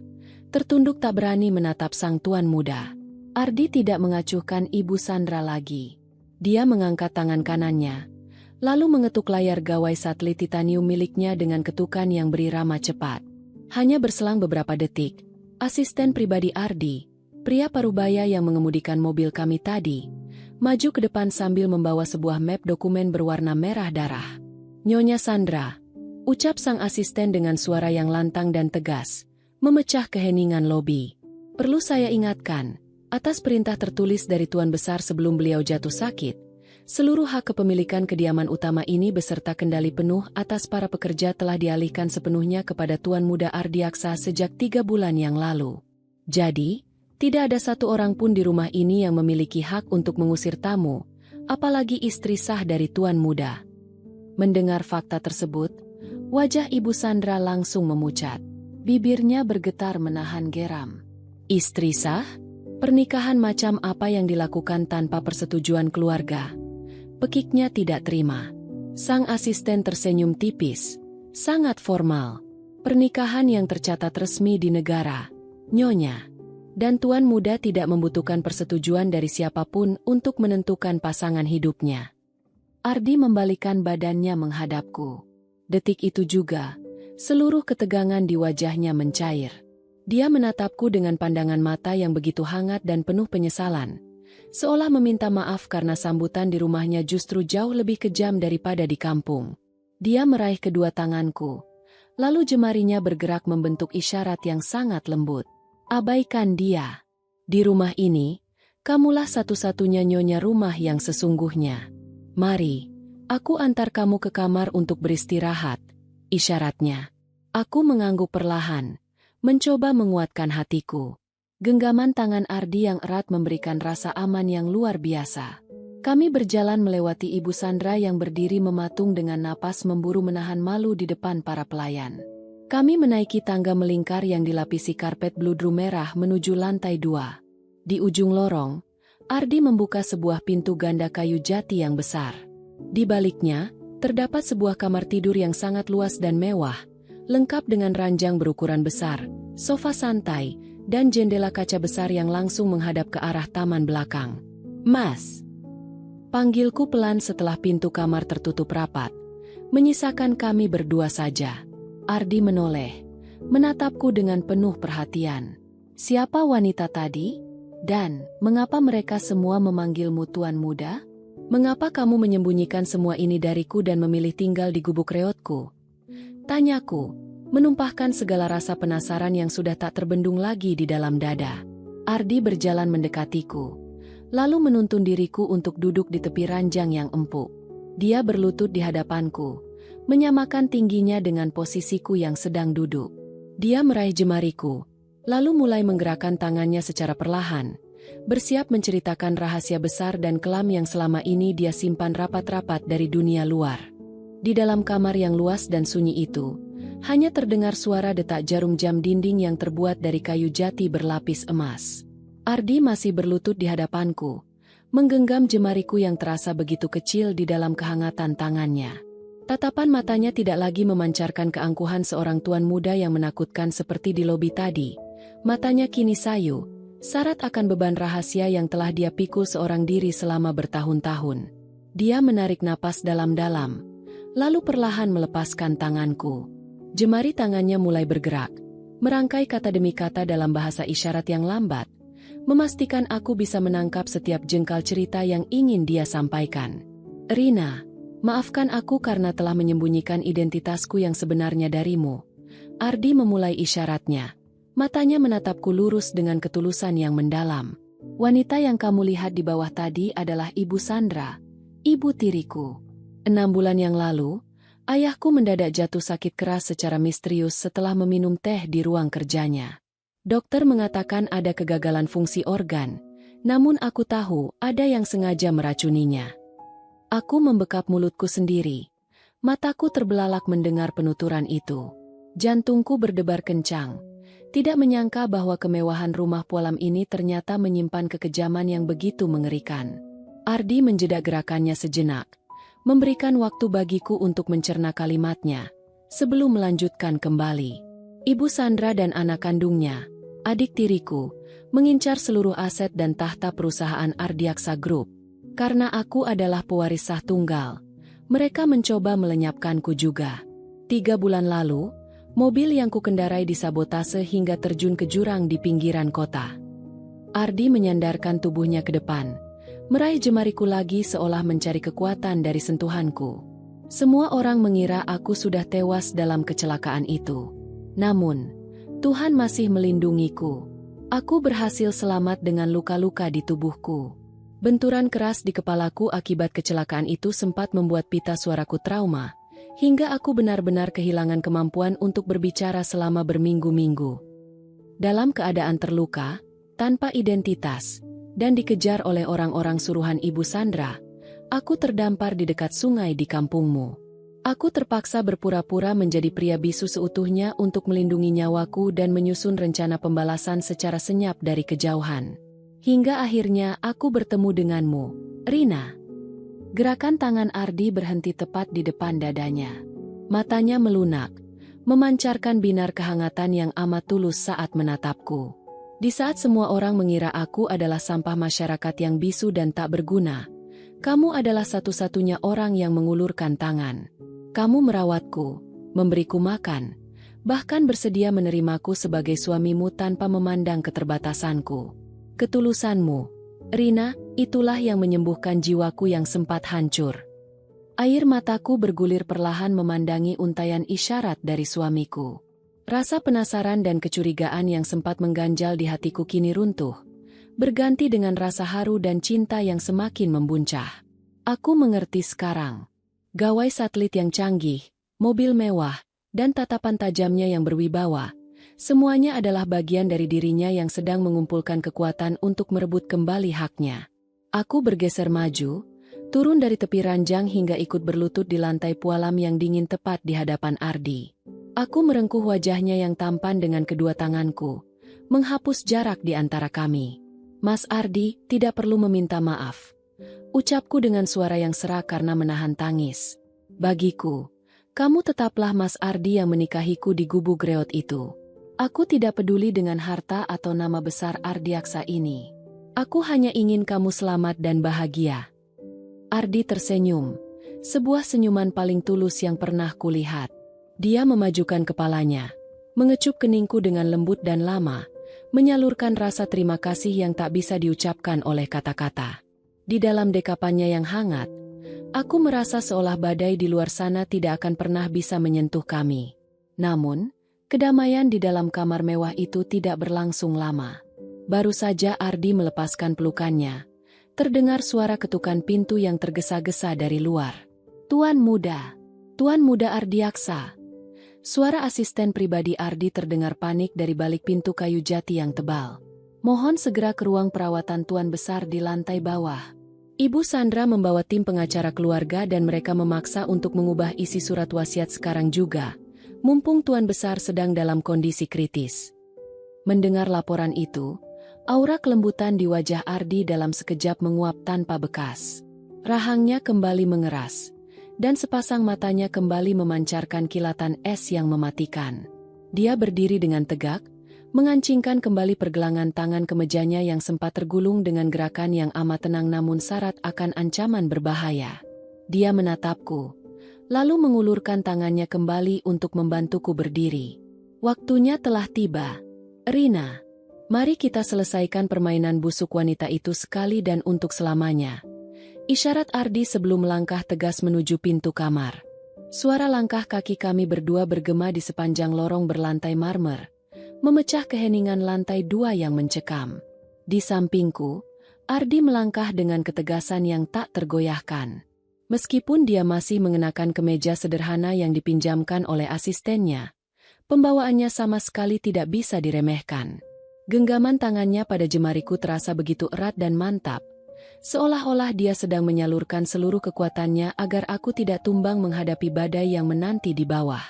tertunduk tak berani menatap sang tuan muda. Ardi tidak mengacuhkan Ibu Sandra lagi. Dia mengangkat tangan kanannya, lalu mengetuk layar gawai satelit titanium miliknya dengan ketukan yang berirama cepat. Hanya berselang beberapa detik, asisten pribadi Ardi, pria parubaya yang mengemudikan mobil kami tadi, maju ke depan sambil membawa sebuah map dokumen berwarna merah darah. Nyonya Sandra, ucap sang asisten dengan suara yang lantang dan tegas, memecah keheningan lobi. Perlu saya ingatkan, atas perintah tertulis dari Tuan Besar sebelum beliau jatuh sakit, seluruh hak kepemilikan kediaman utama ini beserta kendali penuh atas para pekerja telah dialihkan sepenuhnya kepada Tuan Muda Ardiaksa sejak 3 bulan yang lalu. Jadi, tidak ada satu orang pun di rumah ini yang memiliki hak untuk mengusir tamu, apalagi istri sah dari Tuan Muda. Mendengar fakta tersebut, wajah Ibu Sandra langsung memucat. Bibirnya bergetar menahan geram. Istri sah? Pernikahan macam apa yang dilakukan tanpa persetujuan keluarga? Pekiknya tidak terima. Sang asisten tersenyum tipis, sangat formal. Pernikahan yang tercatat resmi di negara, Nyonya. Dan Tuan Muda tidak membutuhkan persetujuan dari siapapun untuk menentukan pasangan hidupnya. Ardi membalikkan badannya menghadapku. Detik itu juga, seluruh ketegangan di wajahnya mencair. Dia menatapku dengan pandangan mata yang begitu hangat dan penuh penyesalan, seolah meminta maaf karena sambutan di rumahnya justru jauh lebih kejam daripada di kampung. Dia meraih kedua tanganku, lalu jemarinya bergerak membentuk isyarat yang sangat lembut. Abaikan dia. Di rumah ini, kamulah satu-satunya nyonya rumah yang sesungguhnya. Mari, aku antar kamu ke kamar untuk beristirahat, isyaratnya. Aku mengangguk perlahan, mencoba menguatkan hatiku. Genggaman tangan Ardi yang erat memberikan rasa aman yang luar biasa. Kami berjalan melewati Ibu Sandra yang berdiri mematung dengan napas memburu menahan malu di depan para pelayan. Kami menaiki tangga melingkar yang dilapisi karpet bludru merah menuju lantai 2. Di ujung lorong, Ardi membuka sebuah pintu ganda kayu jati yang besar. Di baliknya, terdapat sebuah kamar tidur yang sangat luas dan mewah, lengkap dengan ranjang berukuran besar, sofa santai, dan jendela kaca besar yang langsung menghadap ke arah taman belakang. "Mas!" Panggilku pelan setelah pintu kamar tertutup rapat, menyisakan kami berdua saja. Ardi menoleh, menatapku dengan penuh perhatian. "Siapa wanita tadi? Dan mengapa mereka semua memanggilmu Tuan Muda? Mengapa kamu menyembunyikan semua ini dariku dan memilih tinggal di gubuk reotku?" Tanyaku, menumpahkan segala rasa penasaran yang sudah tak terbendung lagi di dalam dada. Ardi berjalan mendekatiku, lalu menuntun diriku untuk duduk di tepi ranjang yang empuk. Dia berlutut di hadapanku, menyamakan tingginya dengan posisiku yang sedang duduk. Dia meraih jemariku, lalu mulai menggerakkan tangannya secara perlahan, bersiap menceritakan rahasia besar dan kelam yang selama ini dia simpan rapat-rapat dari dunia luar. Di dalam kamar yang luas dan sunyi itu, hanya terdengar suara detak jarum jam dinding yang terbuat dari kayu jati berlapis emas. Ardi masih berlutut di hadapanku, menggenggam jemariku yang terasa begitu kecil di dalam kehangatan tangannya. Tatapan matanya tidak lagi memancarkan keangkuhan seorang tuan muda yang menakutkan seperti di lobi tadi. Matanya kini sayu, syarat akan beban rahasia yang telah dia pikul seorang diri selama bertahun-tahun. Dia menarik napas dalam-dalam, lalu perlahan melepaskan tanganku. Jemari tangannya mulai bergerak, merangkai kata demi kata dalam bahasa isyarat yang lambat, memastikan aku bisa menangkap setiap jengkal cerita yang ingin dia sampaikan. "Rina, maafkan aku karena telah menyembunyikan identitasku yang sebenarnya darimu." Ardi memulai isyaratnya. Matanya menatapku lurus dengan ketulusan yang mendalam. "Wanita yang kamu lihat di bawah tadi adalah Ibu Sandra, ibu tiriku. 6 bulan yang lalu, ayahku mendadak jatuh sakit keras secara misterius setelah meminum teh di ruang kerjanya. Dokter mengatakan ada kegagalan fungsi organ, namun aku tahu ada yang sengaja meracuninya." Aku membekap mulutku sendiri. Mataku terbelalak mendengar penuturan itu. Jantungku berdebar kencang. Tidak menyangka bahwa kemewahan rumah Pualam ini ternyata menyimpan kekejaman yang begitu mengerikan. Ardi menjeda gerakannya sejenak, memberikan waktu bagiku untuk mencerna kalimatnya, sebelum melanjutkan kembali. "Ibu Sandra dan anak kandungnya, adik tiriku, mengincar seluruh aset dan tahta perusahaan Ardiaksa Group. Karena aku adalah pewaris sah tunggal, mereka mencoba melenyapkanku juga. 3 bulan lalu, mobil yang kukendarai disabotase hingga terjun ke jurang di pinggiran kota." Ardi menyandarkan tubuhnya ke depan, meraih jemariku lagi seolah mencari kekuatan dari sentuhanku. Semua orang mengira aku sudah tewas dalam kecelakaan itu. Namun, Tuhan masih melindungiku. Aku berhasil selamat dengan luka-luka di tubuhku. Benturan keras di kepalaku akibat kecelakaan itu sempat membuat pita suaraku trauma, hingga aku benar-benar kehilangan kemampuan untuk berbicara selama berminggu-minggu. Dalam keadaan terluka, tanpa identitas, dan dikejar oleh orang-orang suruhan Ibu Sandra, aku terdampar di dekat sungai di kampungmu. Aku terpaksa berpura-pura menjadi pria bisu seutuhnya untuk melindungi nyawaku dan menyusun rencana pembalasan secara senyap dari kejauhan. Hingga akhirnya aku bertemu denganmu, Rina. Gerakan tangan Ardi berhenti tepat di depan dadanya. Matanya melunak, memancarkan binar kehangatan yang amat tulus saat menatapku. Di saat semua orang mengira aku adalah sampah masyarakat yang bisu dan tak berguna, kamu adalah satu-satunya orang yang mengulurkan tangan. Kamu merawatku, memberiku makan, bahkan bersedia menerimaku sebagai suamimu tanpa memandang keterbatasanku. Ketulusanmu, Rina, itulah yang menyembuhkan jiwaku yang sempat hancur. Air mataku bergulir perlahan memandangi untayan isyarat dari suamiku. Rasa penasaran dan kecurigaan yang sempat mengganjal di hatiku kini runtuh, berganti dengan rasa haru dan cinta yang semakin membuncah. Aku mengerti sekarang. Gawai satelit yang canggih, mobil mewah, dan tatapan tajamnya yang berwibawa, semuanya adalah bagian dari dirinya yang sedang mengumpulkan kekuatan untuk merebut kembali haknya. Aku bergeser maju, turun dari tepi ranjang hingga ikut berlutut di lantai Pualam yang dingin tepat di hadapan Ardi. Aku merengkuh wajahnya yang tampan dengan kedua tanganku, menghapus jarak di antara kami. "Mas Ardi, tidak perlu meminta maaf," ucapku dengan suara yang serak karena menahan tangis. "Bagiku, kamu tetaplah Mas Ardi yang menikahiku di gubuk reot itu. Aku tidak peduli dengan harta atau nama besar Ardiaksa ini. Aku hanya ingin kamu selamat dan bahagia. Ardi tersenyum, sebuah senyuman paling tulus yang pernah kulihat. Dia memajukan kepalanya, mengecup keningku dengan lembut dan lama, menyalurkan rasa terima kasih yang tak bisa diucapkan oleh kata-kata. Di dalam dekapannya yang hangat, aku merasa seolah badai di luar sana tidak akan pernah bisa menyentuh kami. Namun, kedamaian di dalam kamar mewah itu tidak berlangsung lama. Baru saja Ardi melepaskan pelukannya, terdengar suara ketukan pintu yang tergesa-gesa dari luar. Tuan Muda Ardiaksa. Suara asisten pribadi Ardi terdengar panik dari balik pintu kayu jati yang tebal. Mohon segera ke ruang perawatan Tuan Besar di lantai bawah. Ibu Sandra membawa tim pengacara keluarga dan mereka memaksa untuk mengubah isi surat wasiat sekarang juga, mumpung Tuan Besar sedang dalam kondisi kritis. Mendengar laporan itu, aura kelembutan di wajah Ardi dalam sekejap menguap tanpa bekas. Rahangnya kembali mengeras, dan sepasang matanya kembali memancarkan kilatan es yang mematikan. Dia berdiri dengan tegak, mengancingkan kembali pergelangan tangan ke mejanya yang sempat tergulung dengan gerakan yang amat tenang namun syarat akan ancaman berbahaya. Dia menatapku, lalu mengulurkan tangannya kembali untuk membantuku berdiri. Waktunya telah tiba. Rina, mari kita selesaikan permainan busuk wanita itu sekali dan untuk selamanya. Isyarat Ardi sebelum melangkah tegas menuju pintu kamar. Suara langkah kaki kami berdua bergema di sepanjang lorong berlantai marmer, memecah keheningan lantai 2 yang mencekam. Di sampingku, Ardi melangkah dengan ketegasan yang tak tergoyahkan. Meskipun dia masih mengenakan kemeja sederhana yang dipinjamkan oleh asistennya, pembawaannya sama sekali tidak bisa diremehkan. Genggaman tangannya pada jemariku terasa begitu erat dan mantap, seolah-olah dia sedang menyalurkan seluruh kekuatannya agar aku tidak tumbang menghadapi badai yang menanti di bawah.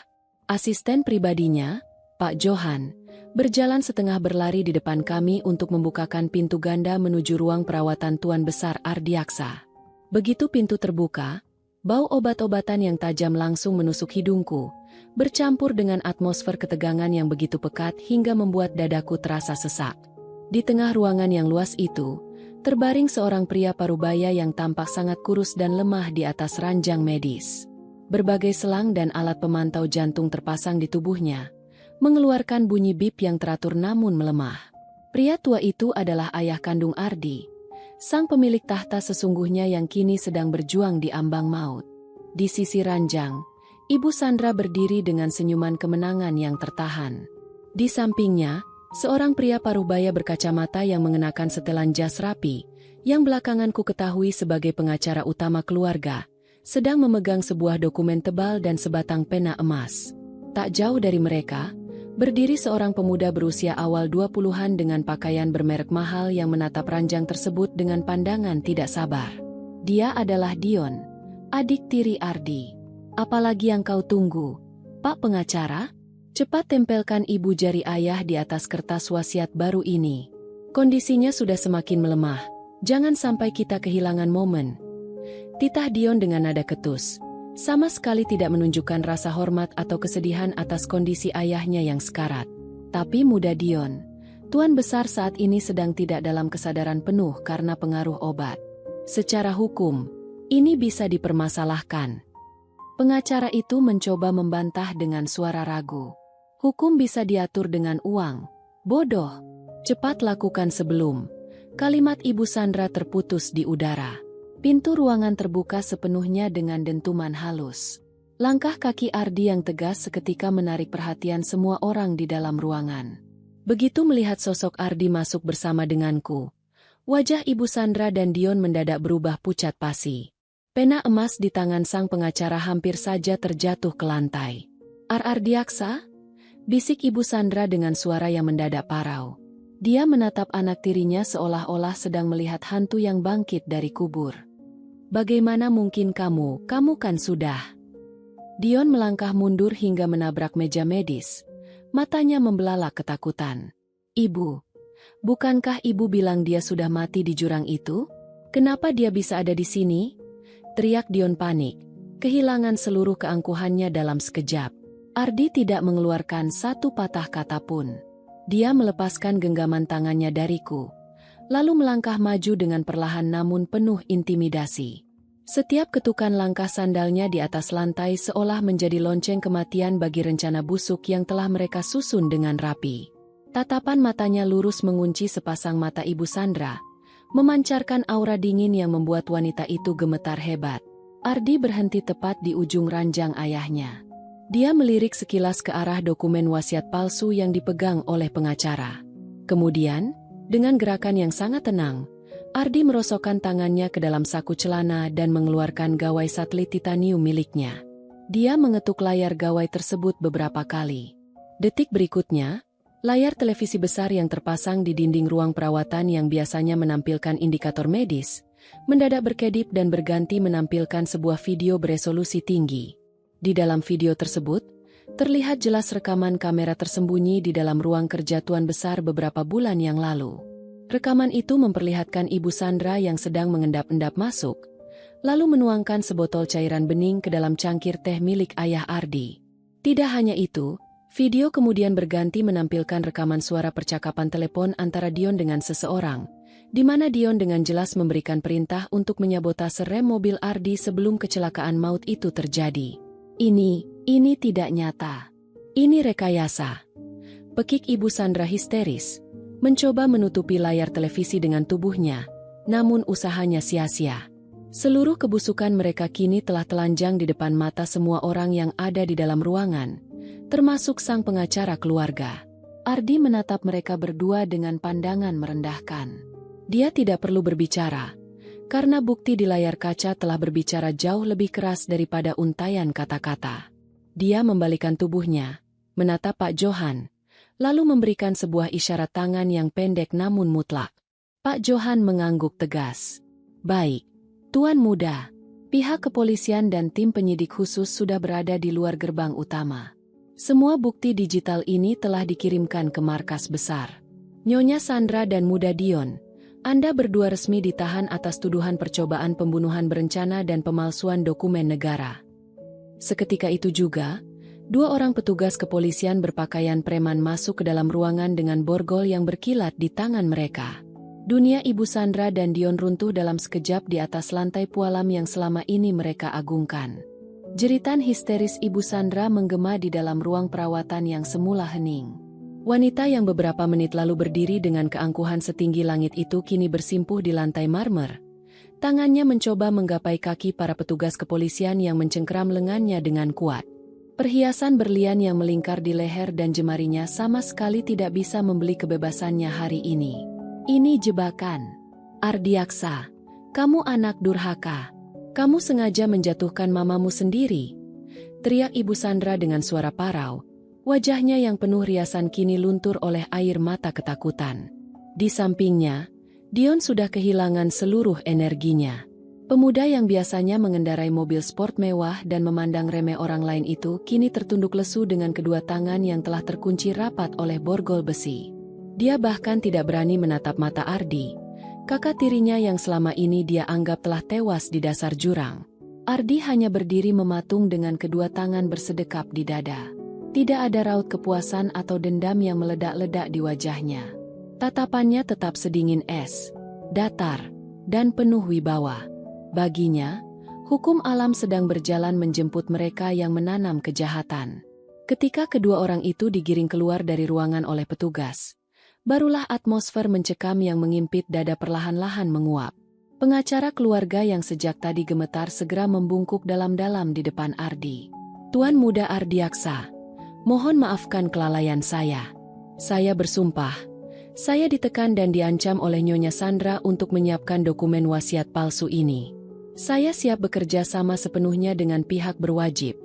Asisten pribadinya, Pak Johan, berjalan setengah berlari di depan kami untuk membukakan pintu ganda menuju ruang perawatan Tuan Besar Ardiaksa. Begitu pintu terbuka, bau obat-obatan yang tajam langsung menusuk hidungku, bercampur dengan atmosfer ketegangan yang begitu pekat hingga membuat dadaku terasa sesak. Di tengah ruangan yang luas itu, terbaring seorang pria parubaya yang tampak sangat kurus dan lemah di atas ranjang medis. Berbagai selang dan alat pemantau jantung terpasang di tubuhnya, mengeluarkan bunyi bip yang teratur namun melemah. Pria tua itu adalah ayah kandung Ardi, sang pemilik tahta sesungguhnya yang kini sedang berjuang di ambang maut. Di sisi ranjang, Ibu Sandra berdiri dengan senyuman kemenangan yang tertahan. Di sampingnya, seorang pria parubaya berkacamata yang mengenakan setelan jas rapi, yang belakangan ku ketahui sebagai pengacara utama keluarga, sedang memegang sebuah dokumen tebal dan sebatang pena emas. Tak jauh dari mereka, berdiri seorang pemuda berusia awal 20-an dengan pakaian bermerek mahal yang menatap ranjang tersebut dengan pandangan tidak sabar. Dia adalah Dion, adik tiri Ardi. Apalagi yang kau tunggu, Pak Pengacara? Cepat tempelkan ibu jari ayah di atas kertas wasiat baru ini. Kondisinya sudah semakin melemah, jangan sampai kita kehilangan momen. Titah Dion dengan nada ketus, sama sekali tidak menunjukkan rasa hormat atau kesedihan atas kondisi ayahnya yang sekarat. Tapi muda Dion, Tuan Besar saat ini sedang tidak dalam kesadaran penuh karena pengaruh obat. Secara hukum, ini bisa dipermasalahkan. Pengacara itu mencoba membantah dengan suara ragu. Hukum bisa diatur dengan uang. Bodoh. Cepat lakukan sebelum. Kalimat Ibu Sandra terputus di udara. Pintu ruangan terbuka sepenuhnya dengan dentuman halus. Langkah kaki Ardi yang tegas seketika menarik perhatian semua orang di dalam ruangan. Begitu melihat sosok Ardi masuk bersama denganku, wajah Ibu Sandra dan Dion mendadak berubah pucat pasi. Pena emas di tangan sang pengacara hampir saja terjatuh ke lantai. Ardiaksa? Bisik Ibu Sandra dengan suara yang mendadak parau. Dia menatap anak tirinya seolah-olah sedang melihat hantu yang bangkit dari kubur. Bagaimana mungkin kamu kan sudah. Dion melangkah mundur hingga menabrak meja medis. Matanya membelalak ketakutan. Ibu, bukankah ibu bilang dia sudah mati di jurang itu? Kenapa dia bisa ada di sini? Teriak Dion panik, kehilangan seluruh keangkuhannya dalam sekejap. Ardi tidak mengeluarkan satu patah kata pun. Dia melepaskan genggaman tangannya dariku, lalu melangkah maju dengan perlahan namun penuh intimidasi. Setiap ketukan langkah sandalnya di atas lantai seolah menjadi lonceng kematian bagi rencana busuk yang telah mereka susun dengan rapi. Tatapan matanya lurus mengunci sepasang mata Ibu Sandra, memancarkan aura dingin yang membuat wanita itu gemetar hebat. Ardi berhenti tepat di ujung ranjang ayahnya. Dia melirik sekilas ke arah dokumen wasiat palsu yang dipegang oleh pengacara. Kemudian, dengan gerakan yang sangat tenang, Ardi merosokkan tangannya ke dalam saku celana dan mengeluarkan gawai satelit titanium miliknya. Dia mengetuk layar gawai tersebut beberapa kali. Detik berikutnya, layar televisi besar yang terpasang di dinding ruang perawatan yang biasanya menampilkan indikator medis, mendadak berkedip dan berganti menampilkan sebuah video beresolusi tinggi. Di dalam video tersebut, terlihat jelas rekaman kamera tersembunyi di dalam ruang kerja Tuan Besar beberapa bulan yang lalu. Rekaman itu memperlihatkan Ibu Sandra yang sedang mengendap-endap masuk, lalu menuangkan sebotol cairan bening ke dalam cangkir teh milik ayah Ardi. Tidak hanya itu, video kemudian berganti menampilkan rekaman suara percakapan telepon antara Dion dengan seseorang, di mana Dion dengan jelas memberikan perintah untuk menyabotase rem mobil Ardi sebelum kecelakaan maut itu terjadi. Ini tidak nyata. Ini rekayasa. Pekik Ibu Sandra histeris, mencoba menutupi layar televisi dengan tubuhnya, namun usahanya sia-sia. Seluruh kebusukan mereka kini telah telanjang di depan mata semua orang yang ada di dalam ruangan, termasuk sang pengacara keluarga. Ardi menatap mereka berdua dengan pandangan merendahkan. Dia tidak perlu berbicara, karena bukti di layar kaca telah berbicara jauh lebih keras daripada untaian kata-kata. Dia membalikkan tubuhnya, menatap Pak Johan, lalu memberikan sebuah isyarat tangan yang pendek namun mutlak. Pak Johan mengangguk tegas. Baik, Tuan Muda. Pihak kepolisian dan tim penyidik khusus sudah berada di luar gerbang utama. Semua bukti digital ini telah dikirimkan ke markas besar. Nyonya Sandra dan Muda Dion, Anda berdua resmi ditahan atas tuduhan percobaan pembunuhan berencana dan pemalsuan dokumen negara. Seketika itu juga, 2 orang petugas kepolisian berpakaian preman masuk ke dalam ruangan dengan borgol yang berkilat di tangan mereka. Dunia Ibu Sandra dan Dion runtuh dalam sekejap di atas lantai pualam yang selama ini mereka agungkan. Jeritan histeris Ibu Sandra menggema di dalam ruang perawatan yang semula hening. Wanita yang beberapa menit lalu berdiri dengan keangkuhan setinggi langit itu kini bersimpuh di lantai marmer. Tangannya mencoba menggapai kaki para petugas kepolisian yang mencengkeram lengannya dengan kuat. Perhiasan berlian yang melingkar di leher dan jemarinya sama sekali tidak bisa membeli kebebasannya hari ini. Ini jebakan. Ardiaksa, kamu anak durhaka. Kamu sengaja menjatuhkan mamamu sendiri. Teriak Ibu Sandra dengan suara parau. Wajahnya yang penuh riasan kini luntur oleh air mata ketakutan. Di sampingnya, Dion sudah kehilangan seluruh energinya. Pemuda yang biasanya mengendarai mobil sport mewah dan memandang remeh orang lain itu kini tertunduk lesu dengan kedua tangan yang telah terkunci rapat oleh borgol besi. Dia bahkan tidak berani menatap mata Ardi, kakak tirinya yang selama ini dia anggap telah tewas di dasar jurang. Ardi hanya berdiri mematung dengan kedua tangan bersedekap di dada. Tidak ada raut kepuasan atau dendam yang meledak-ledak di wajahnya. Tatapannya tetap sedingin es, datar, dan penuh wibawa. Baginya, hukum alam sedang berjalan menjemput mereka yang menanam kejahatan. Ketika kedua orang itu digiring keluar dari ruangan oleh petugas, barulah atmosfer mencekam yang mengimpit dada perlahan-lahan menguap. Pengacara keluarga yang sejak tadi gemetar segera membungkuk dalam-dalam di depan Ardi. Tuan Muda Ardiaksa, mohon maafkan kelalaian saya. Saya bersumpah, saya ditekan dan diancam oleh Nyonya Sandra untuk menyiapkan dokumen wasiat palsu ini. Saya siap bekerja sama sepenuhnya dengan pihak berwajib.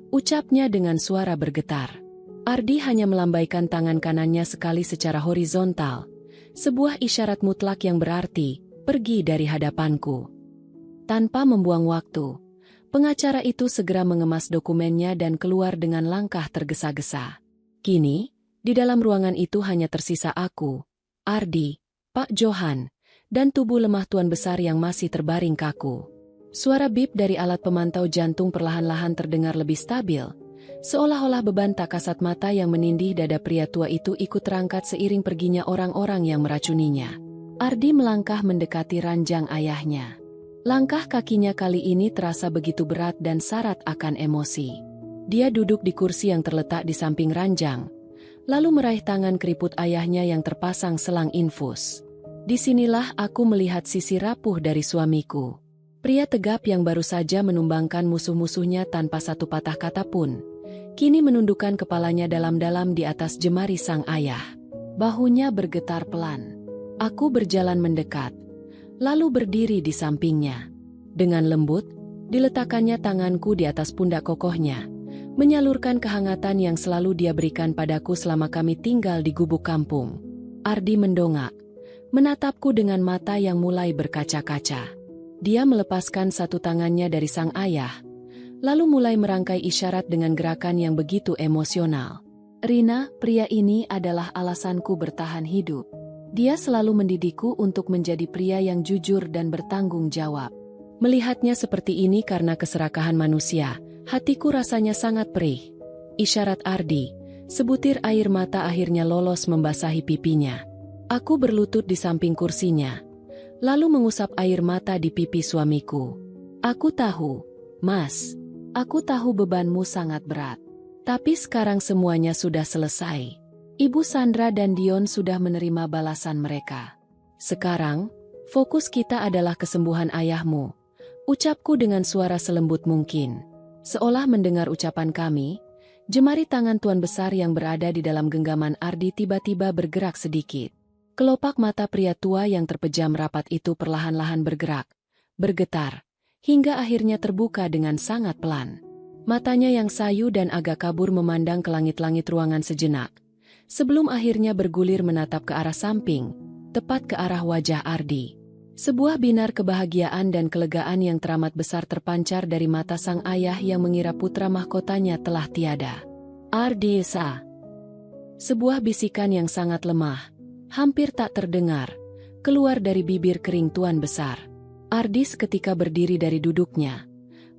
Ucapnya dengan suara bergetar. Ardi hanya melambaikan tangan kanannya sekali secara horizontal. Sebuah isyarat mutlak yang berarti, pergi dari hadapanku. Tanpa membuang waktu, pengacara itu segera mengemas dokumennya dan keluar dengan langkah tergesa-gesa. Kini, di dalam ruangan itu hanya tersisa aku, Ardi, Pak Johan, dan tubuh lemah Tuan Besar yang masih terbaring kaku. Suara bip dari alat pemantau jantung perlahan-lahan terdengar lebih stabil, Seolah-olah beban tak kasat mata yang menindih dada pria tua itu ikut terangkat seiring perginya orang-orang yang meracuninya. Ardi melangkah mendekati ranjang ayahnya. Langkah kakinya kali ini terasa begitu berat dan syarat akan emosi. Dia duduk di kursi yang terletak di samping ranjang, lalu meraih tangan keriput ayahnya yang terpasang selang infus. Disinilah aku melihat sisi rapuh dari suamiku. Pria tegap yang baru saja menumbangkan musuh-musuhnya tanpa satu patah kata pun, kini menundukkan kepalanya dalam-dalam di atas jemari sang ayah. Bahunya bergetar pelan. Aku berjalan mendekat, lalu berdiri di sampingnya. Dengan lembut, diletakkannya tanganku di atas pundak kokohnya, menyalurkan kehangatan yang selalu dia berikan padaku selama kami tinggal di gubuk kampung. Ardi mendongak, menatapku dengan mata yang mulai berkaca-kaca. Dia melepaskan satu tangannya dari sang ayah, lalu mulai merangkai isyarat dengan gerakan yang begitu emosional. Rina, pria ini adalah alasanku bertahan hidup. Dia selalu mendidikku untuk menjadi pria yang jujur dan bertanggung jawab. Melihatnya seperti ini karena keserakahan manusia, hatiku rasanya sangat perih. Isyarat Ardi, sebutir air mata akhirnya lolos membasahi pipinya. Aku berlutut di samping kursinya, lalu mengusap air mata di pipi suamiku. Aku tahu, Mas, aku tahu bebanmu sangat berat. Tapi sekarang semuanya sudah selesai. Ibu Sandra dan Dion sudah menerima balasan mereka. Sekarang, fokus kita adalah kesembuhan ayahmu. Ucapku dengan suara selembut mungkin. Seolah mendengar ucapan kami, jemari tangan tuan besar yang berada di dalam genggaman Ardi tiba-tiba bergerak sedikit. Kelopak mata pria tua yang terpejam rapat itu perlahan-lahan bergerak, bergetar, hingga akhirnya terbuka dengan sangat pelan. Matanya yang sayu dan agak kabur memandang ke langit-langit ruangan sejenak, sebelum akhirnya bergulir menatap ke arah samping, tepat ke arah wajah Ardi. Sebuah binar kebahagiaan dan kelegaan yang teramat besar terpancar dari mata sang ayah yang mengira putra mahkotanya telah tiada. Ardi Esa. Sebuah bisikan yang sangat lemah, hampir tak terdengar, keluar dari bibir kering tuan besar. Ardi seketika berdiri dari duduknya.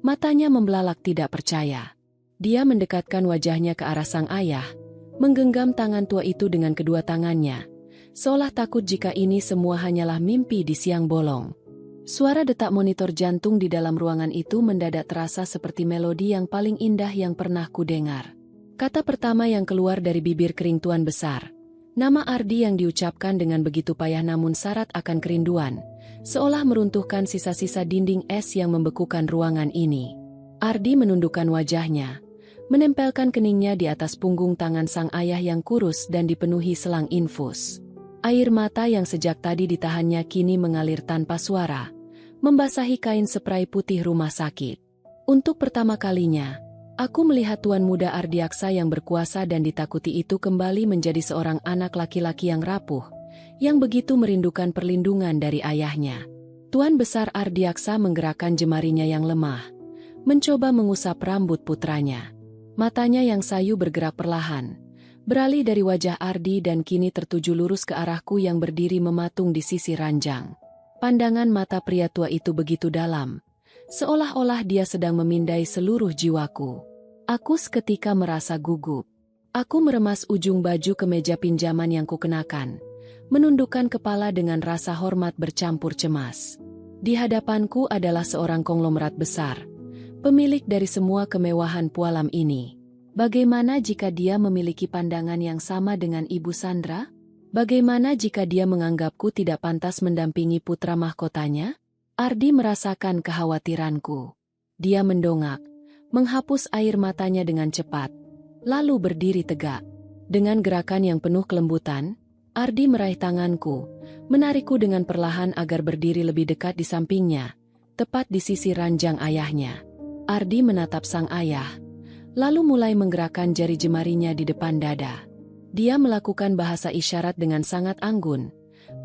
Matanya membelalak tidak percaya. Dia mendekatkan wajahnya ke arah sang ayah, menggenggam tangan tua itu dengan kedua tangannya, seolah takut jika ini semua hanyalah mimpi di siang bolong. Suara detak monitor jantung di dalam ruangan itu mendadak terasa seperti melodi yang paling indah yang pernah kudengar. Kata pertama yang keluar dari bibir kering tuan besar, nama Ardi yang diucapkan dengan begitu payah namun syarat akan kerinduan, seolah meruntuhkan sisa-sisa dinding es yang membekukan ruangan ini. Ardi menundukkan wajahnya, menempelkan keningnya di atas punggung tangan sang ayah yang kurus dan dipenuhi selang infus. Air mata yang sejak tadi ditahannya kini mengalir tanpa suara, membasahi kain spray putih rumah sakit. Untuk pertama kalinya, aku melihat tuan muda Ardiaksa yang berkuasa dan ditakuti itu kembali menjadi seorang anak laki-laki yang rapuh, yang begitu merindukan perlindungan dari ayahnya. Tuan besar Ardiaksa menggerakkan jemarinya yang lemah, mencoba mengusap rambut putranya. Matanya yang sayu bergerak perlahan, beralih dari wajah Ardi dan kini tertuju lurus ke arahku yang berdiri mematung di sisi ranjang. Pandangan mata pria tua itu begitu dalam, seolah-olah dia sedang memindai seluruh jiwaku. Aku seketika merasa gugup. Aku meremas ujung baju kemeja pinjaman yang kukenakan, menundukkan kepala dengan rasa hormat bercampur cemas. Di hadapanku adalah seorang konglomerat besar, pemilik dari semua kemewahan pualam ini. Bagaimana jika dia memiliki pandangan yang sama dengan Ibu Sandra? Bagaimana jika dia menganggapku tidak pantas mendampingi putra mahkotanya? Ardi merasakan kekhawatiranku. Dia mendongak, menghapus air matanya dengan cepat, lalu berdiri tegak. Dengan gerakan yang penuh kelembutan, Ardi meraih tanganku, menarikku dengan perlahan agar berdiri lebih dekat di sampingnya, tepat di sisi ranjang ayahnya. Ardi menatap sang ayah, lalu mulai menggerakkan jari jemarinya di depan dada. Dia melakukan bahasa isyarat dengan sangat anggun,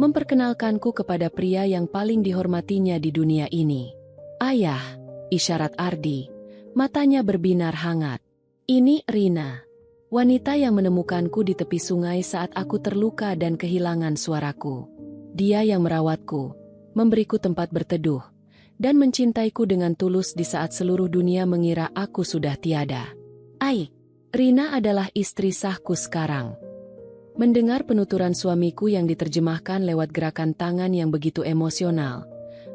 memperkenalkanku kepada pria yang paling dihormatinya di dunia ini. Ayah, isyarat Ardi, matanya berbinar hangat. Ini Rina, wanita yang menemukanku di tepi sungai saat aku terluka dan kehilangan suaraku. Dia yang merawatku, memberiku tempat berteduh, dan mencintaiku dengan tulus di saat seluruh dunia mengira aku sudah tiada. Ai, Rina adalah istri sahku sekarang. Mendengar penuturan suamiku yang diterjemahkan lewat gerakan tangan yang begitu emosional,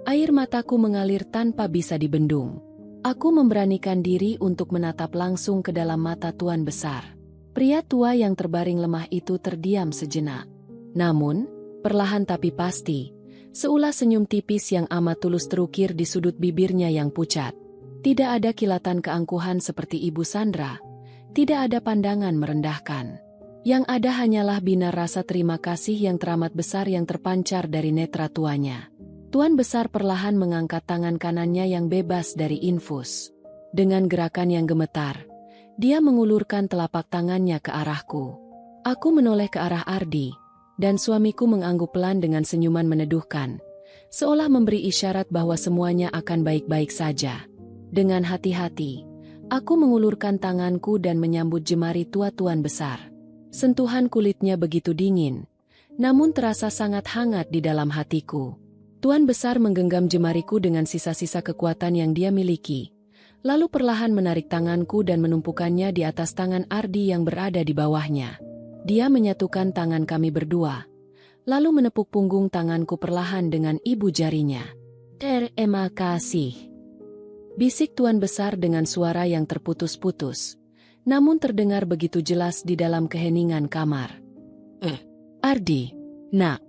air mataku mengalir tanpa bisa dibendung. Aku memberanikan diri untuk menatap langsung ke dalam mata Tuan Besar. Pria tua yang terbaring lemah itu terdiam sejenak. Namun, perlahan tapi pasti, seulas senyum tipis yang amat tulus terukir di sudut bibirnya yang pucat. Tidak ada kilatan keangkuhan seperti Ibu Sandra. Tidak ada pandangan merendahkan. Yang ada hanyalah binar rasa terima kasih yang teramat besar yang terpancar dari netra tuanya. Tuan Besar perlahan mengangkat tangan kanannya yang bebas dari infus. Dengan gerakan yang gemetar, dia mengulurkan telapak tangannya ke arahku. Aku menoleh ke arah Ardi, dan suamiku mengangguk pelan dengan senyuman meneduhkan, seolah memberi isyarat bahwa semuanya akan baik-baik saja. Dengan hati-hati, aku mengulurkan tanganku dan menyambut jemari tua Tuan Besar. Sentuhan kulitnya begitu dingin, namun terasa sangat hangat di dalam hatiku. Tuan Besar menggenggam jemariku dengan sisa-sisa kekuatan yang dia miliki, lalu perlahan menarik tanganku dan menumpukannya di atas tangan Ardi yang berada di bawahnya. Dia menyatukan tangan kami berdua, lalu menepuk punggung tanganku perlahan dengan ibu jarinya. "Terima kasih," bisik Tuan Besar dengan suara yang terputus-putus, namun terdengar begitu jelas di dalam keheningan kamar. Ardi, nak."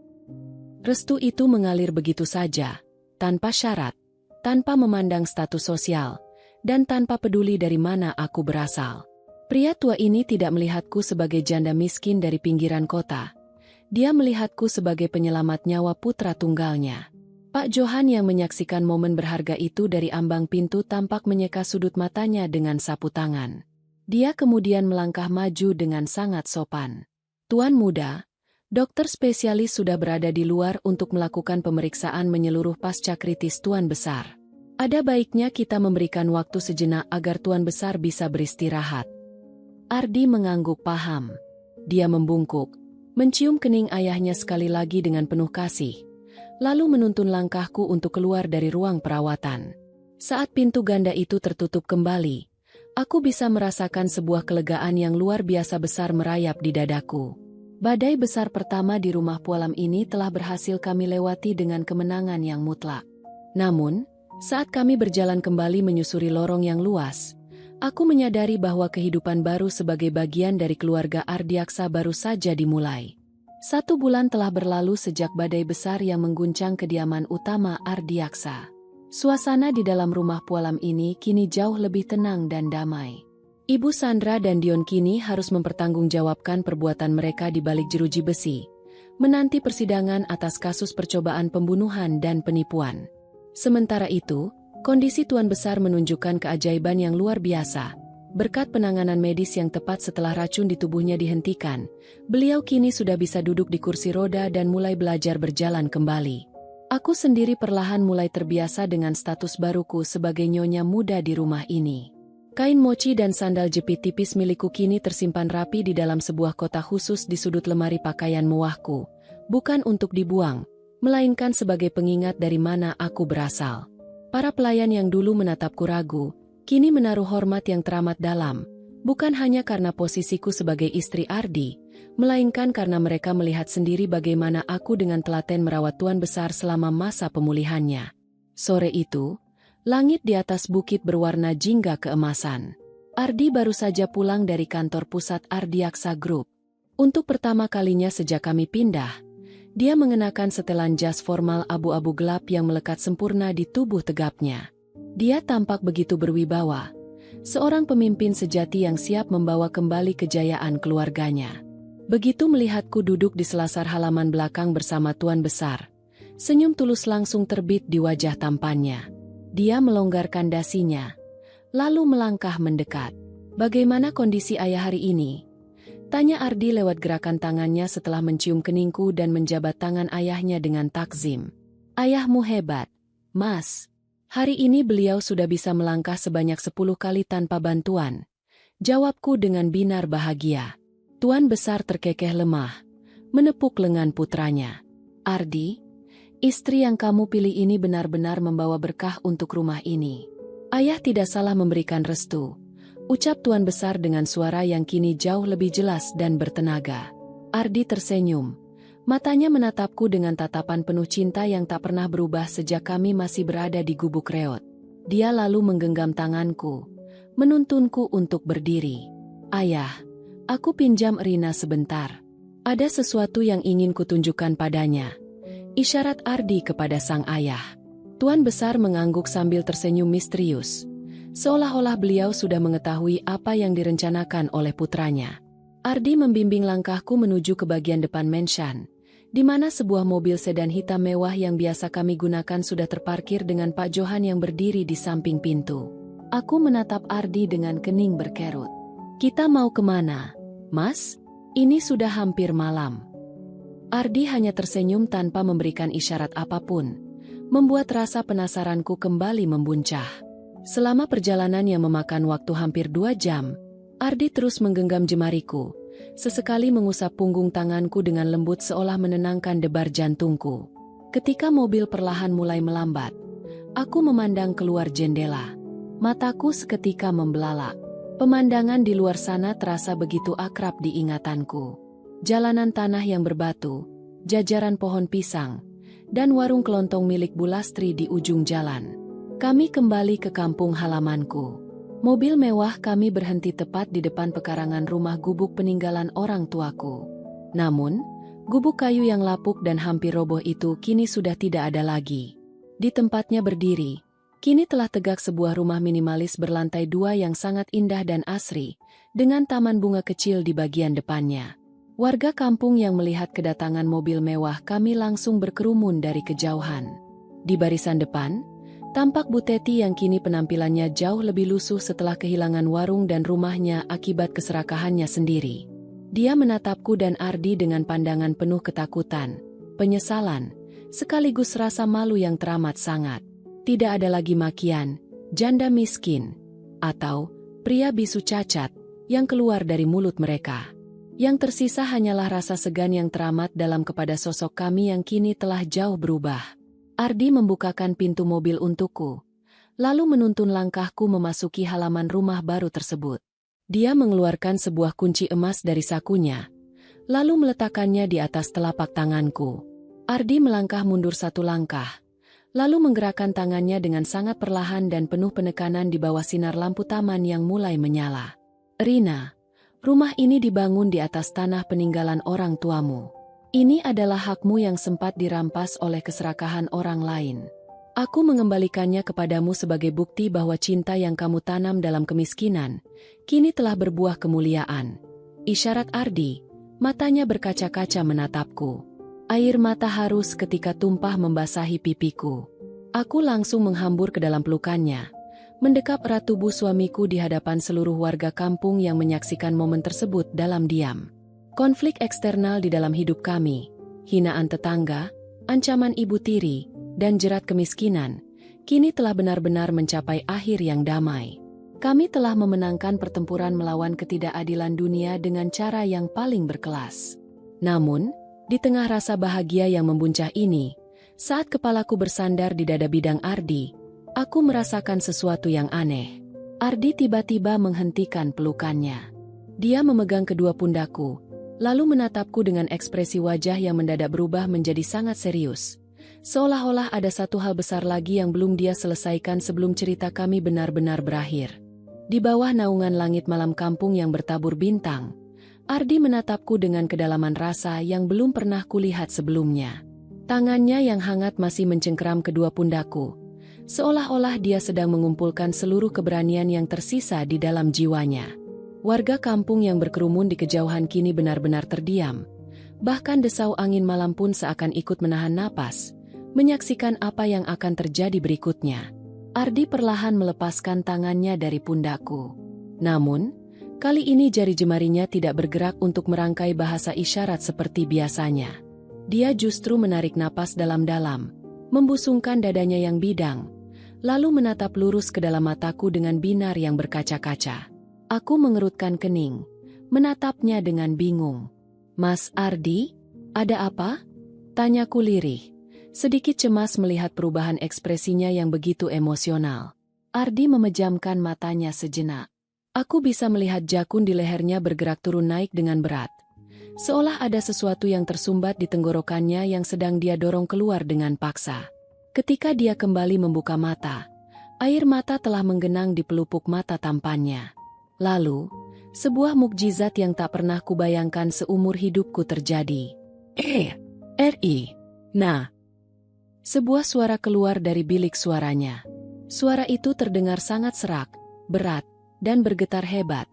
Restu itu mengalir begitu saja, tanpa syarat, tanpa memandang status sosial, dan tanpa peduli dari mana aku berasal. Pria tua ini tidak melihatku sebagai janda miskin dari pinggiran kota. Dia melihatku sebagai penyelamat nyawa putra tunggalnya. Pak Johan yang menyaksikan momen berharga itu dari ambang pintu tampak menyeka sudut matanya dengan sapu tangan. Dia kemudian melangkah maju dengan sangat sopan. "Tuan muda, dokter spesialis sudah berada di luar untuk melakukan pemeriksaan menyeluruh pasca kritis Tuan Besar. Ada baiknya kita memberikan waktu sejenak agar Tuan Besar bisa beristirahat." Ardi mengangguk paham. Dia membungkuk, mencium kening ayahnya sekali lagi dengan penuh kasih, lalu menuntun langkahku untuk keluar dari ruang perawatan. Saat pintu ganda itu tertutup kembali, aku bisa merasakan sebuah kelegaan yang luar biasa besar merayap di dadaku. Badai besar pertama di rumah Pualam ini telah berhasil kami lewati dengan kemenangan yang mutlak. Namun, saat kami berjalan kembali menyusuri lorong yang luas, aku menyadari bahwa kehidupan baru sebagai bagian dari keluarga Ardiaksa baru saja dimulai. 1 bulan telah berlalu sejak badai besar yang mengguncang kediaman utama Ardiaksa. Suasana di dalam rumah Pualam ini kini jauh lebih tenang dan damai. Ibu Sandra dan Dion kini harus mempertanggungjawabkan perbuatan mereka di balik jeruji besi, menanti persidangan atas kasus percobaan pembunuhan dan penipuan. Sementara itu, kondisi Tuan Besar menunjukkan keajaiban yang luar biasa. Berkat penanganan medis yang tepat setelah racun di tubuhnya dihentikan, beliau kini sudah bisa duduk di kursi roda dan mulai belajar berjalan kembali. Aku sendiri perlahan mulai terbiasa dengan status baruku sebagai nyonya muda di rumah ini. Kain mochi dan sandal jepit tipis milikku kini tersimpan rapi di dalam sebuah kotak khusus di sudut lemari pakaian mewahku, bukan untuk dibuang, melainkan sebagai pengingat dari mana aku berasal. Para pelayan yang dulu menatapku ragu, kini menaruh hormat yang teramat dalam, bukan hanya karena posisiku sebagai istri Ardi, melainkan karena mereka melihat sendiri bagaimana aku dengan telaten merawat Tuan Besar selama masa pemulihannya. Sore itu, langit di atas bukit berwarna jingga keemasan. Ardi baru saja pulang dari kantor pusat Ardiaksa Group. Untuk pertama kalinya sejak kami pindah, dia mengenakan setelan jas formal abu-abu gelap yang melekat sempurna di tubuh tegapnya. Dia tampak begitu berwibawa, seorang pemimpin sejati yang siap membawa kembali kejayaan keluarganya. Begitu melihatku duduk di selasar halaman belakang bersama Tuan Besar, senyum tulus langsung terbit di wajah tampannya. Dia melonggarkan dasinya, lalu melangkah mendekat. "Bagaimana kondisi ayah hari ini?" tanya Ardi lewat gerakan tangannya setelah mencium keningku dan menjabat tangan ayahnya dengan takzim. "Ayahmu hebat, Mas. Hari ini beliau sudah bisa melangkah sebanyak 10 kali tanpa bantuan," jawabku dengan binar bahagia. Tuan Besar terkekeh lemah, menepuk lengan putranya. "Ardi, istri yang kamu pilih ini benar-benar membawa berkah untuk rumah ini. Ayah tidak salah memberikan restu. Ucap Tuan Besar dengan suara yang kini jauh lebih jelas dan bertenaga. Ardi tersenyum. Matanya menatapku dengan tatapan penuh cinta yang tak pernah berubah sejak kami masih berada di gubuk reot. Dia lalu menggenggam tanganku, menuntunku untuk berdiri. Ayah, aku pinjam Rina sebentar. Ada sesuatu yang ingin kutunjukkan padanya. Isyarat Ardi kepada sang ayah. Tuan Besar mengangguk sambil tersenyum misterius. Seolah-olah beliau sudah mengetahui apa yang direncanakan oleh putranya. Ardi membimbing langkahku menuju ke bagian depan mansion, di mana sebuah mobil sedan hitam mewah yang biasa kami gunakan sudah terparkir dengan Pak Johan yang berdiri di samping pintu. Aku menatap Ardi dengan kening berkerut. Kita mau kemana, Mas? Ini sudah hampir malam. Ardi hanya tersenyum tanpa memberikan isyarat apapun, membuat rasa penasaranku kembali membuncah. Selama perjalanan yang memakan waktu hampir 2 jam, Ardi terus menggenggam jemariku, sesekali mengusap punggung tanganku dengan lembut seolah menenangkan debar jantungku. Ketika mobil perlahan mulai melambat, aku memandang keluar jendela. Mataku seketika membelalak. Pemandangan di luar sana terasa begitu akrab di ingatanku. Jalanan tanah yang berbatu, jajaran pohon pisang, dan warung kelontong milik Bu Lastri di ujung jalan. Kami kembali ke kampung halamanku. Mobil mewah kami berhenti tepat di depan pekarangan rumah gubuk peninggalan orang tuaku. Namun, gubuk kayu yang lapuk dan hampir roboh itu kini sudah tidak ada lagi. Di tempatnya berdiri, kini telah tegak sebuah rumah minimalis berlantai 2 yang sangat indah dan asri, dengan taman bunga kecil di bagian depannya. Warga kampung yang melihat kedatangan mobil mewah kami langsung berkerumun dari kejauhan. Di barisan depan, tampak Bu Teti yang kini penampilannya jauh lebih lusuh setelah kehilangan warung dan rumahnya akibat keserakahannya sendiri. Dia menatapku dan Ardi dengan pandangan penuh ketakutan, penyesalan, sekaligus rasa malu yang teramat sangat. Tidak ada lagi makian, janda miskin, atau pria bisu cacat yang keluar dari mulut mereka. Yang tersisa hanyalah rasa segan yang teramat dalam kepada sosok kami yang kini telah jauh berubah. Ardi membukakan pintu mobil untukku, lalu menuntun langkahku memasuki halaman rumah baru tersebut. Dia mengeluarkan sebuah kunci emas dari sakunya, lalu meletakkannya di atas telapak tanganku. Ardi melangkah mundur 1 langkah, lalu menggerakkan tangannya dengan sangat perlahan dan penuh penekanan di bawah sinar lampu taman yang mulai menyala. Rina, rumah ini dibangun di atas tanah peninggalan orang tuamu. Ini adalah hakmu yang sempat dirampas oleh keserakahan orang lain. Aku mengembalikannya kepadamu sebagai bukti bahwa cinta yang kamu tanam dalam kemiskinan, kini telah berbuah kemuliaan. Isyarat Ardi, matanya berkaca-kaca menatapku. Air mata harus ketika tumpah membasahi pipiku. Aku langsung menghambur ke dalam pelukannya, mendekap erat tubuh suamiku di hadapan seluruh warga kampung yang menyaksikan momen tersebut dalam diam. Konflik eksternal di dalam hidup kami, hinaan tetangga, ancaman ibu tiri, dan jerat kemiskinan, kini telah benar-benar mencapai akhir yang damai. Kami telah memenangkan pertempuran melawan ketidakadilan dunia dengan cara yang paling berkelas. Namun, di tengah rasa bahagia yang membuncah ini, saat kepalaku bersandar di dada bidang Ardi, aku merasakan sesuatu yang aneh. Ardi tiba-tiba menghentikan pelukannya. Dia memegang kedua pundakku, lalu menatapku dengan ekspresi wajah yang mendadak berubah menjadi sangat serius. Seolah-olah ada satu hal besar lagi yang belum dia selesaikan sebelum cerita kami benar-benar berakhir. Di bawah naungan langit malam kampung yang bertabur bintang, Ardi menatapku dengan kedalaman rasa yang belum pernah kulihat sebelumnya. Tangannya yang hangat masih mencengkeram kedua pundakku, seolah-olah dia sedang mengumpulkan seluruh keberanian yang tersisa di dalam jiwanya. Warga kampung yang berkerumun di kejauhan kini benar-benar terdiam. Bahkan desau angin malam pun seakan ikut menahan napas, menyaksikan apa yang akan terjadi berikutnya. Ardi perlahan melepaskan tangannya dari pundakku. Namun, kali ini jari jemarinya tidak bergerak untuk merangkai bahasa isyarat seperti biasanya. Dia justru menarik napas dalam-dalam, membusungkan dadanya yang bidang, lalu menatap lurus ke dalam mataku dengan binar yang berkaca-kaca. Aku mengerutkan kening, menatapnya dengan bingung. Mas Ardi, ada apa? Tanyaku lirih, sedikit cemas melihat perubahan ekspresinya yang begitu emosional. Ardi memejamkan matanya sejenak. Aku bisa melihat jakun di lehernya bergerak turun naik dengan berat. Seolah ada sesuatu yang tersumbat di tenggorokannya yang sedang dia dorong keluar dengan paksa. Ketika dia kembali membuka mata, air mata telah menggenang di pelupuk mata tampannya. Lalu, sebuah mukjizat yang tak pernah kubayangkan seumur hidupku terjadi. R.I. Nah. Sebuah suara keluar dari bilik suaranya. Suara itu terdengar sangat serak, berat, dan bergetar hebat.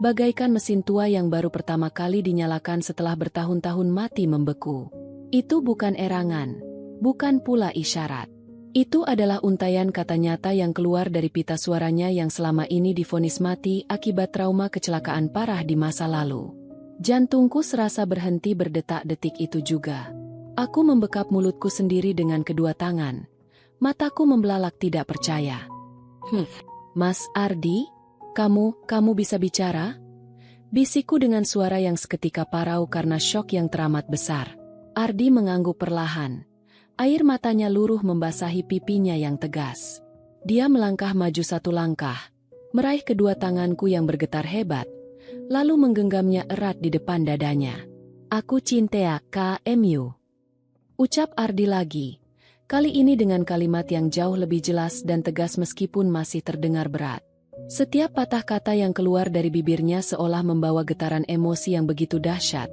Bagaikan mesin tua yang baru pertama kali dinyalakan setelah bertahun-tahun mati membeku. Itu bukan erangan, bukan pula isyarat. Itu adalah untaian kata nyata yang keluar dari pita suaranya yang selama ini divonis mati akibat trauma kecelakaan parah di masa lalu. Jantungku serasa berhenti berdetak-detik itu juga. Aku membekap mulutku sendiri dengan kedua tangan. Mataku membelalak tidak percaya. Mas Ardi? Kamu bisa bicara? Bisikku dengan suara yang seketika parau karena syok yang teramat besar. Ardi mengangguk perlahan. Air matanya luruh membasahi pipinya yang tegas. Dia melangkah maju satu langkah, meraih kedua tanganku yang bergetar hebat, lalu menggenggamnya erat di depan dadanya. Aku cinta kamu. Ucap Ardi lagi, kali ini dengan kalimat yang jauh lebih jelas dan tegas meskipun masih terdengar berat. Setiap patah kata yang keluar dari bibirnya seolah membawa getaran emosi yang begitu dahsyat,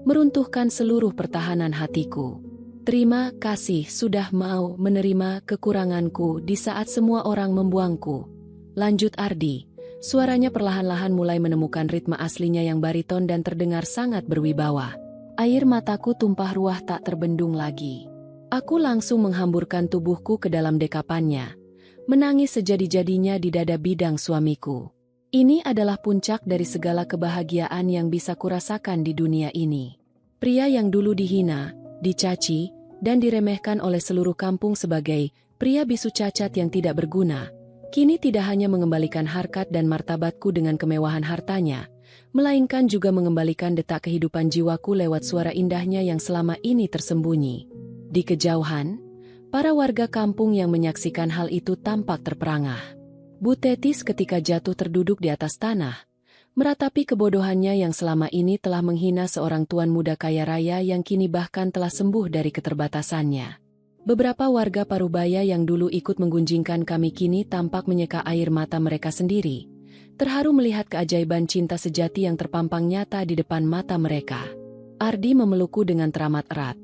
meruntuhkan seluruh pertahanan hatiku. Terima kasih sudah mau menerima kekuranganku di saat semua orang membuangku. Lanjut Ardi, suaranya perlahan-lahan mulai menemukan ritme aslinya yang bariton dan terdengar sangat berwibawa. Air mataku tumpah ruah tak terbendung lagi. Aku langsung menghamburkan tubuhku ke dalam dekapannya. Menangis sejadi-jadinya di dada bidang suamiku. Ini adalah puncak dari segala kebahagiaan yang bisa kurasakan di dunia ini. Pria yang dulu dihina, dicaci, dan diremehkan oleh seluruh kampung sebagai pria bisu cacat yang tidak berguna, kini tidak hanya mengembalikan harkat dan martabatku dengan kemewahan hartanya, melainkan juga mengembalikan detak kehidupan jiwaku lewat suara indahnya yang selama ini tersembunyi. Di kejauhan, para warga kampung yang menyaksikan hal itu tampak terperangah. Bu Tetis ketika jatuh terduduk di atas tanah, meratapi kebodohannya yang selama ini telah menghina seorang tuan muda kaya raya yang kini bahkan telah sembuh dari keterbatasannya. Beberapa warga Parubaya yang dulu ikut menggunjingkan kami kini tampak menyeka air mata mereka sendiri, terharu melihat keajaiban cinta sejati yang terpampang nyata di depan mata mereka. Ardi memelukku dengan teramat erat,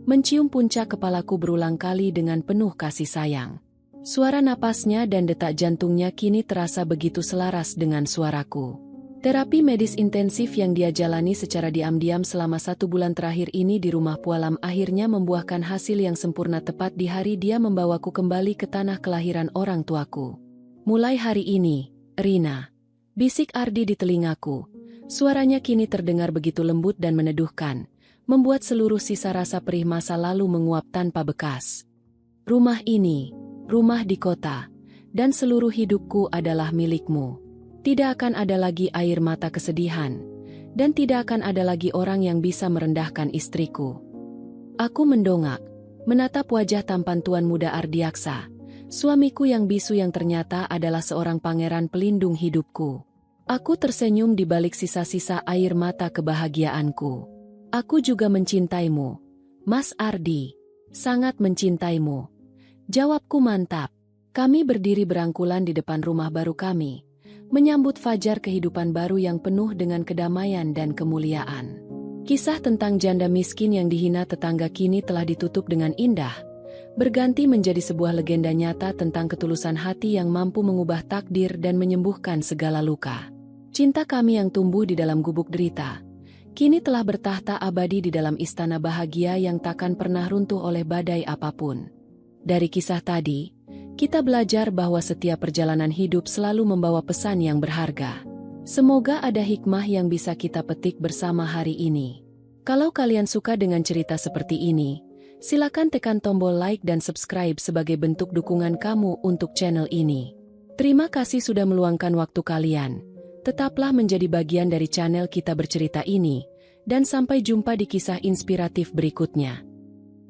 mencium puncak kepalaku berulang kali dengan penuh kasih sayang. Suara napasnya dan detak jantungnya kini terasa begitu selaras dengan suaraku. Terapi medis intensif yang dia jalani secara diam-diam selama 1 bulan terakhir ini di rumah Pualam akhirnya membuahkan hasil yang sempurna tepat di hari dia membawaku kembali ke tanah kelahiran orang tuaku. Mulai hari ini, Rina, bisik Ardi di telingaku. Suaranya kini terdengar begitu lembut dan meneduhkan, membuat seluruh sisa rasa perih masa lalu menguap tanpa bekas. Rumah ini, rumah di kota, dan seluruh hidupku adalah milikmu. Tidak akan ada lagi air mata kesedihan, dan tidak akan ada lagi orang yang bisa merendahkan istriku. Aku mendongak, menatap wajah tampan tuan muda Ardiaksa, suamiku yang bisu yang ternyata adalah seorang pangeran pelindung hidupku. Aku tersenyum di balik sisa-sisa air mata kebahagiaanku. Aku juga mencintaimu, Mas Ardi, sangat mencintaimu. Jawabku mantap. Kami berdiri berangkulan di depan rumah baru kami, menyambut fajar kehidupan baru yang penuh dengan kedamaian dan kemuliaan. Kisah tentang janda miskin yang dihina tetangga kini telah ditutup dengan indah, berganti menjadi sebuah legenda nyata tentang ketulusan hati yang mampu mengubah takdir dan menyembuhkan segala luka. Cinta kami yang tumbuh di dalam gubuk derita, kini telah bertahta abadi di dalam istana bahagia yang takkan pernah runtuh oleh badai apapun. Dari kisah tadi, kita belajar bahwa setiap perjalanan hidup selalu membawa pesan yang berharga. Semoga ada hikmah yang bisa kita petik bersama hari ini. Kalau kalian suka dengan cerita seperti ini, silakan tekan tombol like dan subscribe sebagai bentuk dukungan kamu untuk channel ini. Terima kasih sudah meluangkan waktu kalian. Tetaplah menjadi bagian dari channel Kita Bercerita ini, dan sampai jumpa di kisah inspiratif berikutnya.